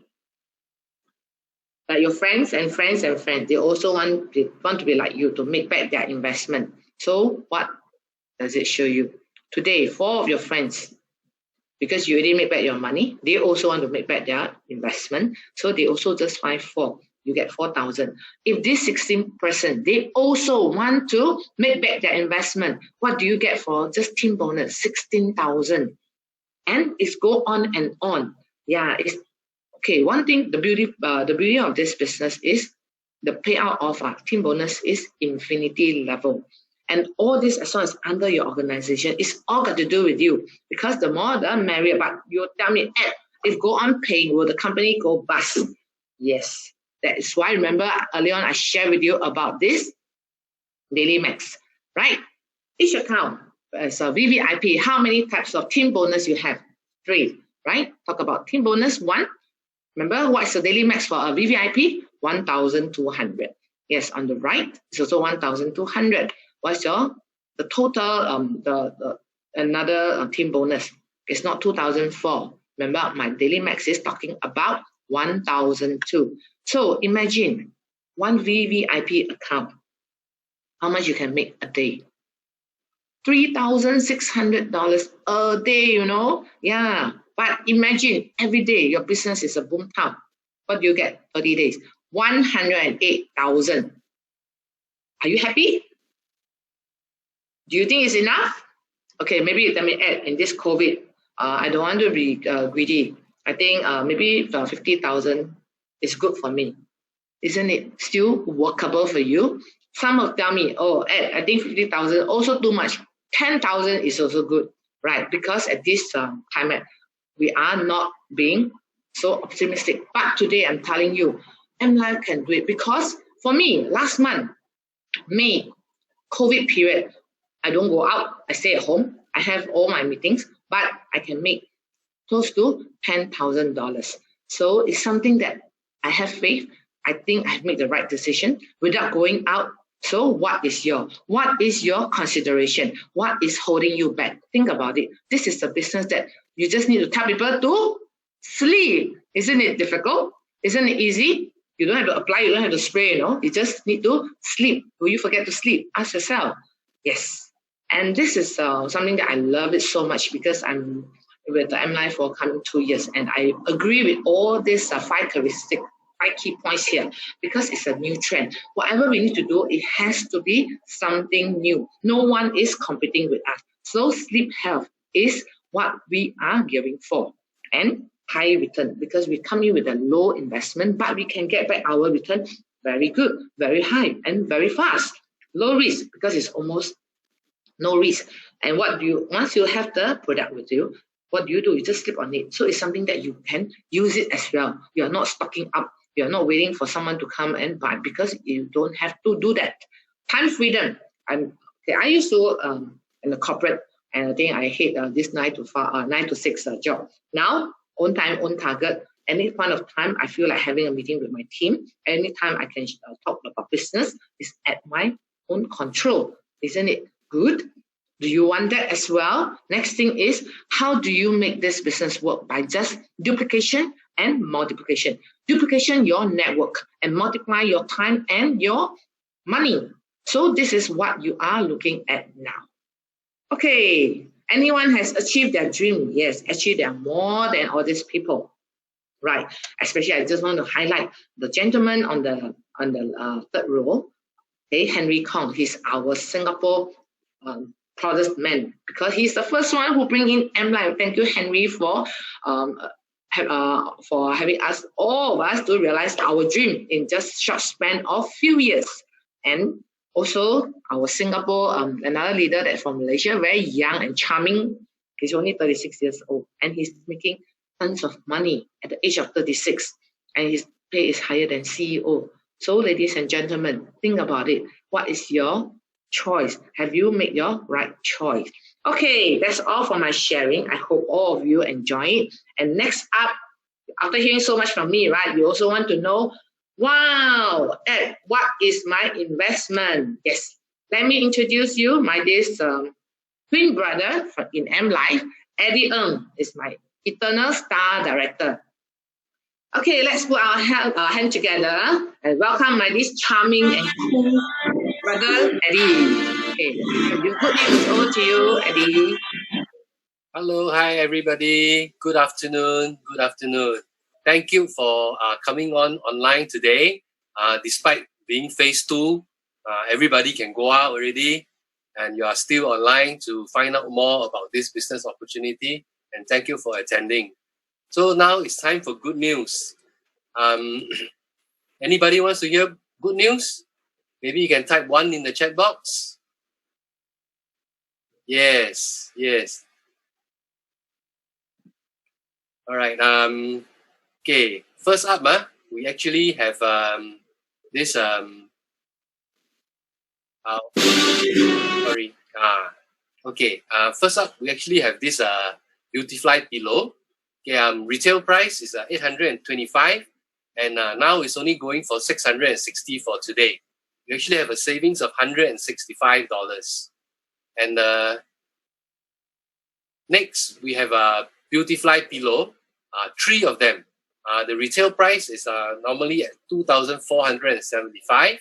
your friends, they also want to be like you to make back their investment. So what does it show you? Today, 4 of your friends, because you already made back your money, they also want to make back their investment. So they also just find 4. You get 4,000. If this 16%, they also want to make back their investment, what do you get for just team bonus? 16,000. And it's go on and on. Yeah, it's okay. One thing, the beauty of this business is the payout of team bonus is infinity level. And all this, as long as under your organization, it's all got to do with you. Because the more the merrier. But you tell me, if go on paying, will the company go bust? Yes. That is why, remember, earlier on I shared with you about this Daily Max, right? Each account as a VVIP, how many types of team bonus you have? 3, right? Talk about team bonus 1. Remember, what's the Daily Max for a VVIP? 1,200. Yes, on the right, it's also 1,200. What's the total, another team bonus? It's not 2,004. Remember, my Daily Max is talking about 1,002. So imagine 1 VVIP account, how much you can make a day? $3,600 a day, you know? Yeah, but imagine every day your business is a boom town. What do you get? 30 days, 108,000. Are you happy? Do you think it's enough? Okay, maybe let me add in this COVID. I don't want to be greedy. I think maybe 50,000 is good for me. Isn't it still workable for you? Some will tell me, oh, Ed, I think 50,000 also too much. 10,000 is also good, right? Because at this climate, we are not being so optimistic. But today I'm telling you, AmLife can do it. Because for me, last month, May, COVID period, I don't go out. I stay at home. I have all my meetings, but I can make close to $10,000. So it's something that I have faith. I think I've made the right decision without going out. So what is your consideration? What is holding you back? Think about it. This is a business that you just need to tell people to sleep. Isn't it difficult? Isn't it easy? You don't have to apply, you don't have to spray, you just need to sleep. Will you forget to sleep? Ask yourself. Yes. And this is something that I love it so much because I'm with the AmLife for coming 2 years, and I agree with all these 5 key points here because it's a new trend. Whatever we need to do, it has to be something new. No one is competing with us. So sleep health is what we are gearing for, and high return because we come in with a low investment, but we can get back our return very good, very high, and very fast. Low risk because it's almost no risk. And once you have the product with you, what do? You just sleep on it. So it's something that you can use it as well. You are not stocking up. You are not waiting for someone to come and buy because you don't have to do that. Time freedom. I used to in the corporate, and I think I hate this 9 to 6 job. Now, own time, own target. Any point of time, I feel like having a meeting with my team. Anytime I can talk about business is at my own control. Isn't it good? Do you want that as well? Next thing is, how do you make this business work? By just duplication and multiplication. Duplication your network and multiply your time and your money. So this is what you are looking at now. Okay, anyone has achieved their dream? Yes, actually there are more than all these people, right? Especially I just want to highlight the gentleman on the third row. Okay, Henry Kong. He's our Singapore proudest man because he's the first one who bring in AmLife. Thank you, Henry, for for having us, all of us, to realize our dream in just short span of few years. And also our Singapore, another leader that's from Malaysia, very young and charming. He's only 36 years old, and he's making tons of money at the age of 36, and his pay is higher than CEO. So ladies and gentlemen, think about it. What is your choice? Have you made your right choice? Okay, that's all for my sharing. I hope all of you enjoy it. And next up, after hearing so much from me, right, you also want to know, wow, Ed, what is my investment? Yes, let me introduce you my this twin brother in AmLife. Eddie Ng is my eternal star director. Okay, let's put our hand together and welcome my this charming and cool brother, Eddie. Okay, you good news over to you, Eddie. Hello, hi everybody. Good afternoon. Good afternoon. Thank you for coming online today. Despite being phase 2, everybody can go out already, and you are still online to find out more about this business opportunity. And thank you for attending. So now it's time for good news. Anybody wants to hear good news? Maybe you can type 1 in the chat box. Yes, yes. All right. Okay. First up, we actually have this sorry. Okay. First up, we actually have this Beautifly pillow. Okay. Retail price is 825, and now it's only going for 660 for today. We actually have a savings of $165. And next, we have a Beautifly pillow, 3 of them. The retail price is normally at $2,475,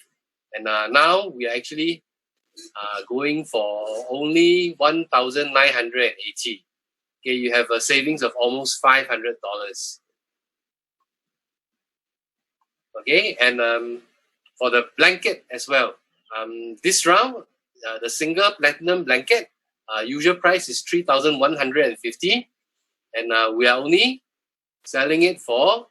and now we are actually going for only $1,980. Okay, you have a savings of almost $500. Okay, and for the blanket as well, this round, the single platinum blanket, usual price is $3,150, and we are only selling it for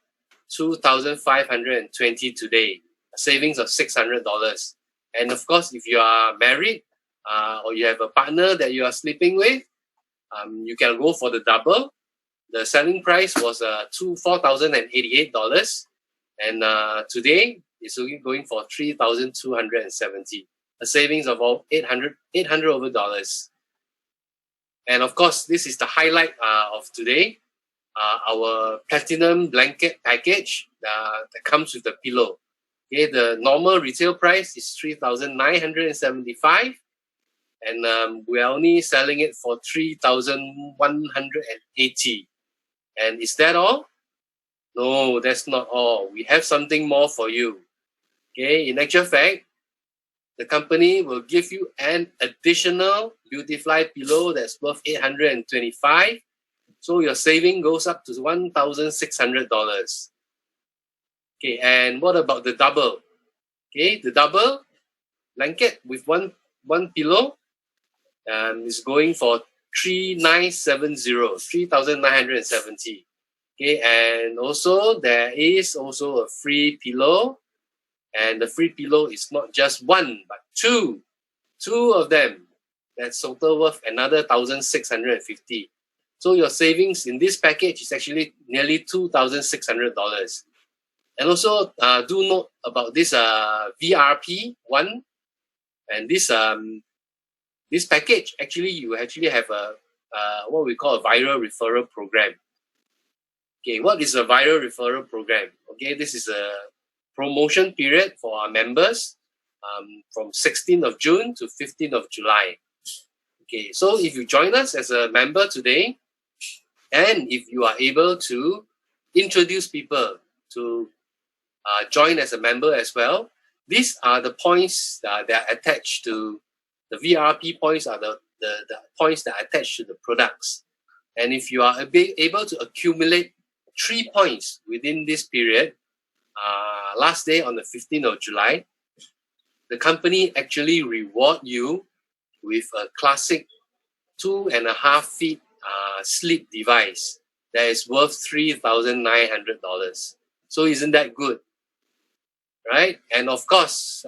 $2,520 today, a savings of $600. And of course, if you are married or you have a partner that you are sleeping with, you can go for the double. The selling price was $4,088, and today it's only going for $3,270, a savings of all $800 over dollars. And of course, this is the highlight of today. Our platinum blanket package that comes with the pillow. Okay, the normal retail price is $3,975, and we are only selling it for $3,180. And is that all? No, that's not all. We have something more for you. Okay, in actual fact, the company will give you an additional Beautifly pillow that's worth $825. So your saving goes up to $1,600. Okay, and what about the double? Okay, the double blanket with one pillow is going for $3,970. Okay, and also there is also a free pillow, and the free pillow is not just 1 but 2 of them. That's total worth another $1,650. So your savings in this package is actually nearly $2,600. And also do note about this VRP one, and this package, actually you actually have a what we call a viral referral program. Okay, what is a viral referral program? Okay, this is a promotion period for our members from 16th of June to 15th of July. Okay, so if you join us as a member today, and if you are able to introduce people to join as a member as well, these are the points that are attached to the VRP points, are the points that are attached to the products. And if you are able to accumulate 3 points within this period, last day on the 15th of July, the company actually reward you with a classic 2.5 feet sleep device. that is worth $3,900. So isn't that good? Right? And of course,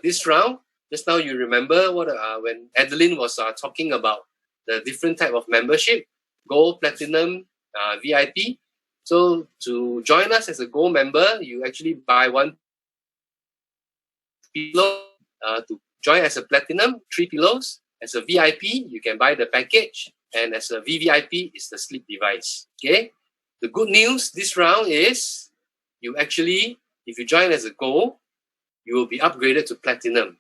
this round, just now you remember what when Adeline was talking about the different type of membership, Gold, Platinum, VIP. So to join us as a Gold member, you actually buy one pillow. To join as a Platinum, 3 pillows. As a VIP, you can buy the package. And as a VVIP, it's the sleep device. Okay? The good news this round is you actually, if you join as a Gold, you will be upgraded to Platinum.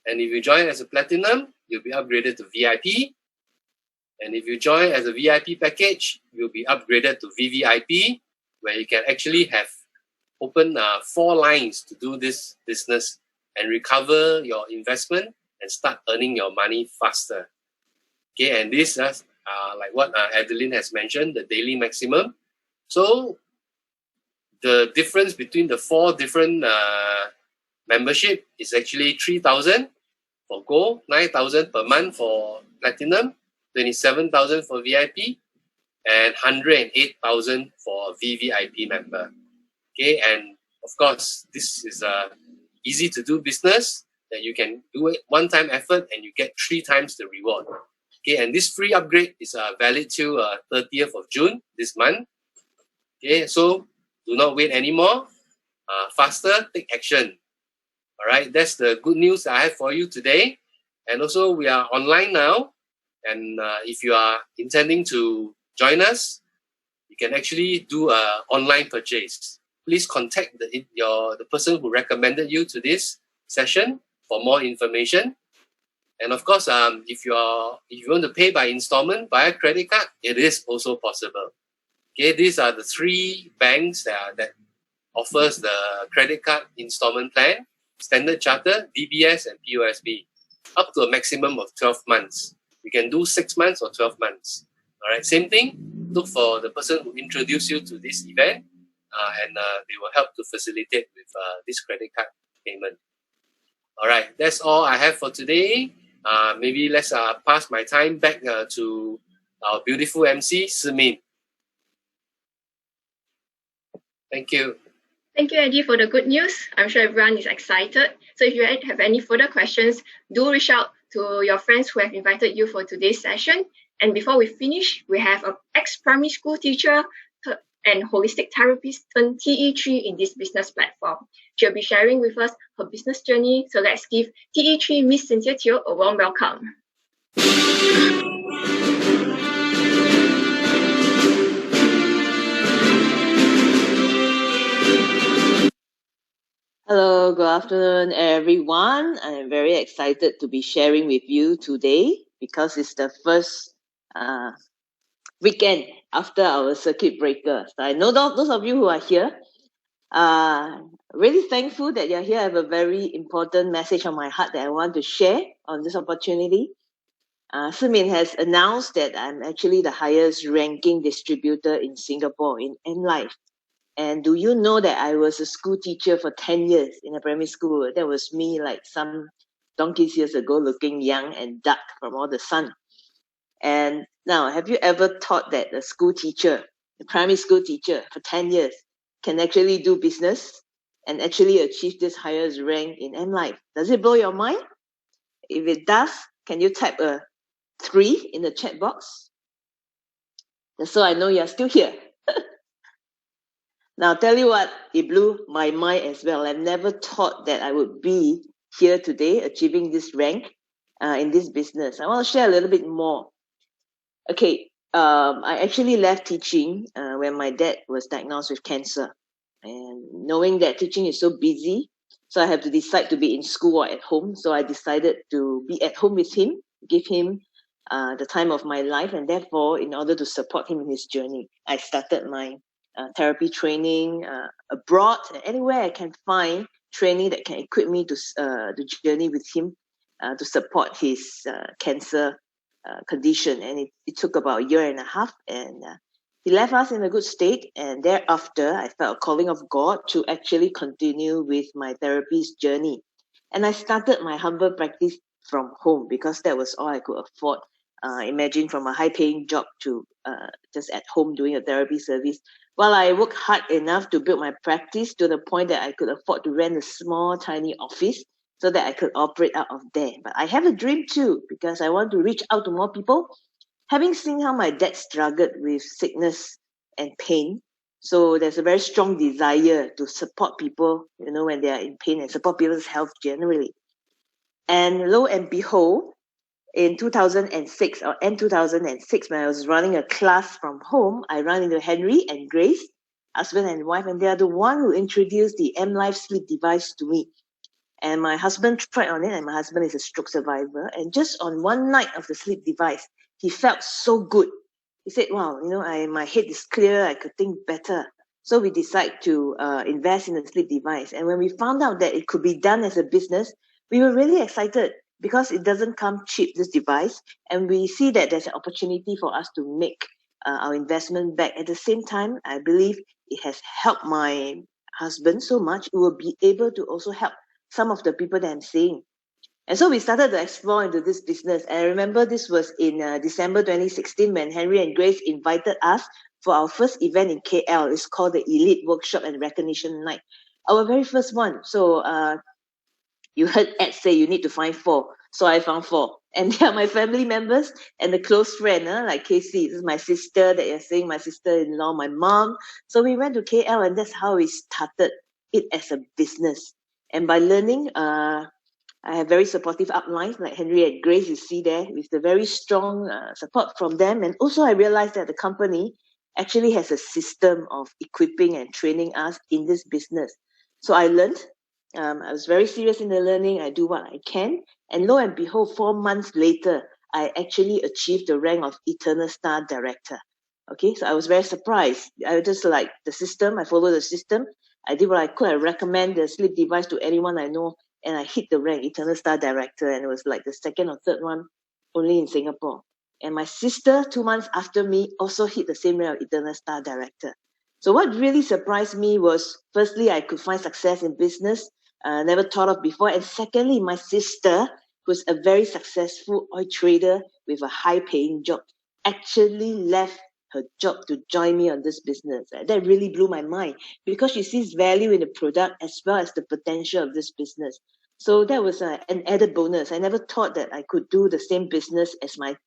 And if you join as a Platinum, you'll be upgraded to VIP. And if you join as a VIP package, you'll be upgraded to VVIP, where you can actually have open 4 lines to do this business and recover your investment and start earning your money faster. Okay, and this is like what Adeline has mentioned, the daily maximum. So the difference between the 4 different membership is actually 3,000 for Gold, 9,000 per month for Platinum, 27,000 for VIP, and 108,000 for VVIP member. Okay, and of course, this is easy to do business that you can do it one-time effort and you get 3 times the reward. Okay, and this free upgrade is valid till 30th of June this month. Okay, so do not wait anymore. Faster, take action. All right, that's the good news I have for you today. And also, we are online now. And if you are intending to join us, you can actually do an online purchase. Please contact the person who recommended you to this session for more information. And of course, if you want to pay by installment via credit card, it is also possible. Okay, these are the 3 banks that offers the credit card installment plan: Standard Chartered, DBS, and POSB, up to a maximum of 12 months. You can do 6 months or 12 months. All right, same thing. Look for the person who introduced you to this event, and they will help to facilitate with this credit card payment. All right, that's all I have for today. Maybe let's pass my time back to our beautiful MC, Simin. Thank you. Thank you, Eddie, for the good news. I'm sure everyone is excited. So if you have any further questions, do reach out to your friends who have invited you for today's session. And before we finish, we have an ex-primary school teacher and holistic therapist turned TE3 in this business platform. She'll be sharing with us her business journey. So let's give TE3 Ms Cynthia Teo a warm welcome. Hello, good afternoon, everyone. I am very excited to be sharing with you today because it's the first weekend after our circuit breaker. So I know those of you who are here, really thankful that you're here. I have a very important message on my heart that I want to share on this opportunity. Simin has announced that I'm actually the highest ranking distributor in Singapore in AmLife. And do you know that I was a school teacher for 10 years in a primary school? That was me like some donkeys years ago, looking young and dark from all the sun. And now, have you ever thought that a school teacher, a primary school teacher for 10 years can actually do business and actually achieve this highest rank in AmLife? Does it blow your mind? If it does, can you type a 3 in the chat box? Just so I know you're still here. Now, tell you what, it blew my mind as well. I've never thought that I would be here today achieving this rank in this business. I want to share a little bit more. Okay, I actually left teaching when my dad was diagnosed with cancer. And knowing that teaching is so busy, so I have to decide to be in school or at home. So I decided to be at home with him, give him the time of my life. And therefore, in order to support him in his journey, I started my therapy training abroad, anywhere I can find training that can equip me to journey with him to support his cancer condition. And it took about 1.5 years, and he left us in a good state. And thereafter, I felt a calling of God to actually continue with my therapy's journey. And I started my humble practice from home because that was all I could afford Imagine from a high-paying job to just at home doing a therapy service. Well, I worked hard enough to build my practice to the point that I could afford to rent a small, tiny office so that I could operate out of there. But I have a dream too, because I want to reach out to more people. Having seen how my dad struggled with sickness and pain, so there's a very strong desire to support people, when they are in pain, and support people's health generally. And lo and behold, in 2006 or end 2006, when I was running a class from home, I ran into Henry and Grace, husband and wife, and they are the one who introduced the AmLife sleep device to me. And my husband tried on it, and my husband is a stroke survivor. And just on one night of the sleep device, he felt so good. He said, wow, my head is clear, I could think better. So we decided to invest in the sleep device. And when we found out that it could be done as a business, we were really excited because it doesn't come cheap, this device. And we see that there's an opportunity for us to make our investment back. At the same time, I believe it has helped my husband so much, it will be able to also help some of the people that I'm seeing. And so we started to explore into this business. And I remember this was in December 2016 when Henry and Grace invited us for our first event in KL. It's called the Elite Workshop and Recognition Night. Our very first one. So you heard Ed say you need to find 4. So I found 4. And they are my family members and the close friend, like Casey. This is my sister that you're saying, my sister-in-law, my mom. So we went to KL, and that's how we started it as a business. And by learning, I have very supportive uplines like Henry and Grace, you see there, with the very strong support from them. And also I realized that the company actually has a system of equipping and training us in this business. So I learned. I was very serious in the learning. I do what I can. And lo and behold, 4 months later, I actually achieved the rank of Eternal Star Director. Okay, so I was very surprised. I was just like the system. I followed the system. I did what I could. I recommend the sleep device to anyone I know, and I hit the rank, Eternal Star Director, and it was like the 2nd or 3rd one only in Singapore. And my sister, 2 months after me, also hit the same rank of Eternal Star Director. So what really surprised me was, firstly, I could find success in business, never thought of before. And secondly, my sister, who's a very successful oil trader with a high-paying job, actually left her job to join me on this business. That really blew my mind because she sees value in the product as well as the potential of this business. So that was an added bonus. I never thought that I could do the same business as my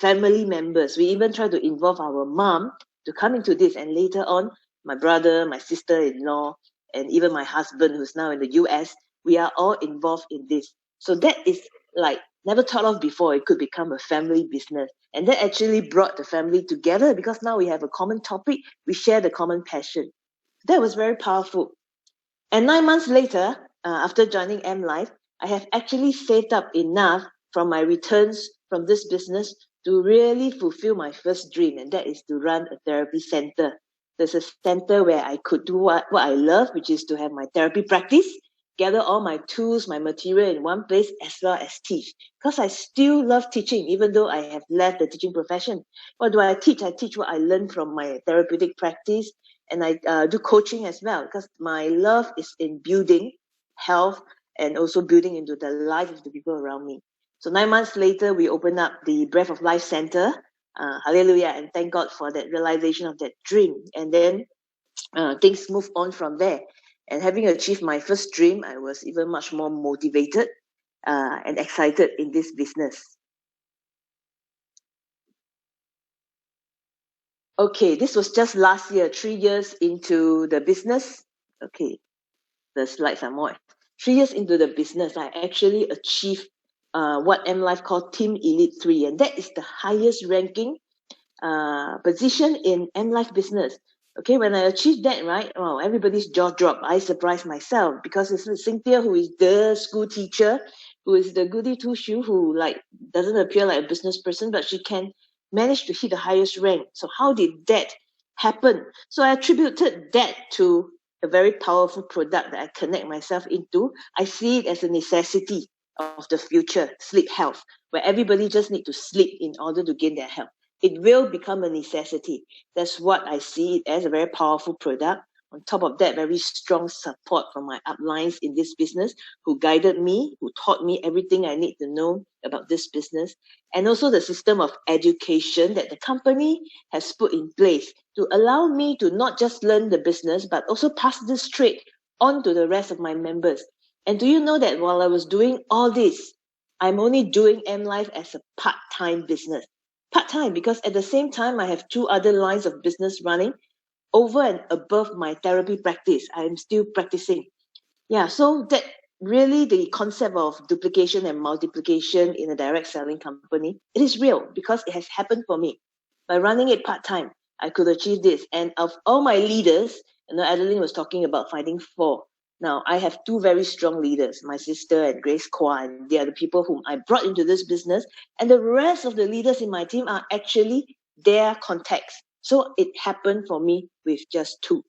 family members. We even tried to involve our mom to come into this, and later on, my brother, my sister-in-law, and even my husband, who's now in the US, we are all involved in this. So that is like never thought of before. It could become a family business. And that actually brought the family together because now we have a common topic. We share the common passion. That was very powerful. And 9 months later, after joining AmLife, I have actually saved up enough from my returns from this business to really fulfill my first dream, and that is to run a therapy center. There's a center where I could do what I love, which is to have my therapy practice, gather all my tools, my material in one place, as well as teach. Because I still love teaching, even though I have left the teaching profession. What do I teach? I teach what I learned from my therapeutic practice, and I do coaching as well, because my love is in building health and also building into the life of the people around me. So 9 months later, we opened up the Breath of Life Center. Hallelujah, and thank God for that realization of that dream. And then things move on from there. And having achieved my first dream, I was even much more motivated and excited in this business. Okay, this was just last year, 3 years into the business. Okay, the slides are more. 3 years into the business, I actually achieved what AmLife called Team Elite 3, and that is the highest ranking position in AmLife business. Okay, when I achieved that, right, wow, everybody's jaw dropped. I surprised myself because it's Cynthia who is the school teacher, who is the goody two-shoe, who like doesn't appear like a business person, but she can manage to hit the highest rank. So how did that happen? So I attributed that to a very powerful product that I connect myself into. I see it as a necessity of the future, sleep health, where everybody just need to sleep in order to gain their health. It will become a necessity. That's what I see it as, a very powerful product. On top of that, very strong support from my uplines in this business who guided me, who taught me everything I need to know about this business, and also the system of education that the company has put in place to allow me to not just learn the business, but also pass this trade on to the rest of my members. And do you know that while I was doing all this, I'm only doing AmLife as a part-time business. Part-time because at the same time, I have 2 other lines of business running over and above my therapy practice. I am still practicing. Yeah, so that really the concept of duplication and multiplication in a direct selling company, it is real because it has happened for me. By running it part-time, I could achieve this. And of all my leaders, Adeline was talking about finding 4. Now, I have 2 very strong leaders, my sister and Grace Kwan. They are the people whom I brought into this business. And the rest of the leaders in my team are actually their contacts. So it happened for me with just 2.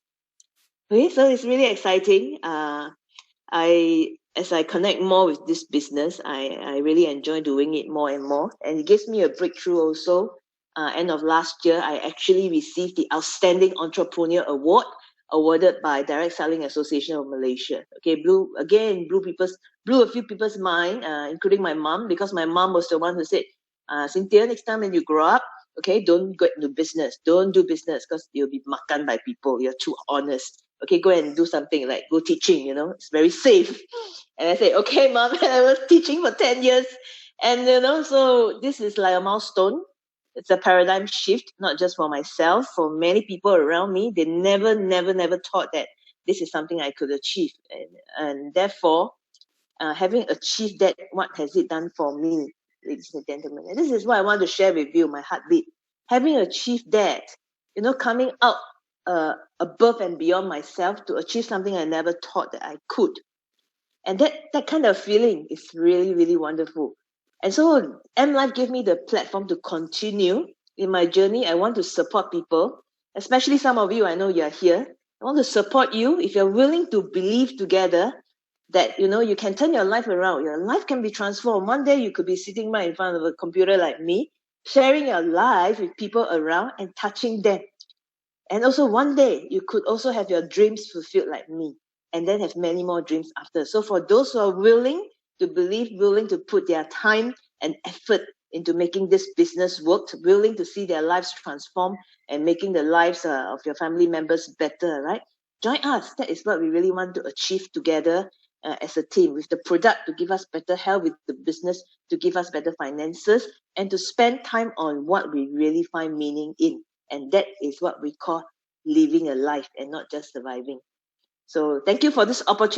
Okay, so it's really exciting. As I connect more with this business, I really enjoy doing it more and more. And it gives me a breakthrough also. End of last year, I actually received the Outstanding Entrepreneur Award awarded by Direct Selling Association of Malaysia. Okay, blew a few people's mind, including my mom, because my mom was the one who said, Cynthia, next time when you grow up, okay, don't go into business. Don't do business because you'll be makan by people. You're too honest. Okay, go and do something like go teaching, it's very safe. And I say, okay, mom, and I was teaching for 10 years. And, so this is like a milestone. It's a paradigm shift, not just for myself, for many people around me. They never thought that this is something I could achieve. And therefore, having achieved that, what has it done for me, ladies and gentlemen? And this is what I want to share with you, my heartbeat. Having achieved that, coming out above and beyond myself to achieve something I never thought that I could. And that kind of feeling is really, really wonderful. And so AmLife gave me the platform to continue in my journey. I want to support people, especially some of you, I know you're here. I want to support you if you're willing to believe together that, you can turn your life around. Your life can be transformed. One day you could be sitting right in front of a computer like me, sharing your life with people around and touching them. And also one day you could also have your dreams fulfilled like me, and then have many more dreams after. So for those who are willing to believe, willing to put their time and effort into making this business work, willing to see their lives transform and making the lives of your family members better, right? Join us. That is what we really want to achieve together as a team, with the product to give us better health, with the business to give us better finances, and to spend time on what we really find meaning in. And that is what we call living a life and not just surviving. So thank you for this opportunity.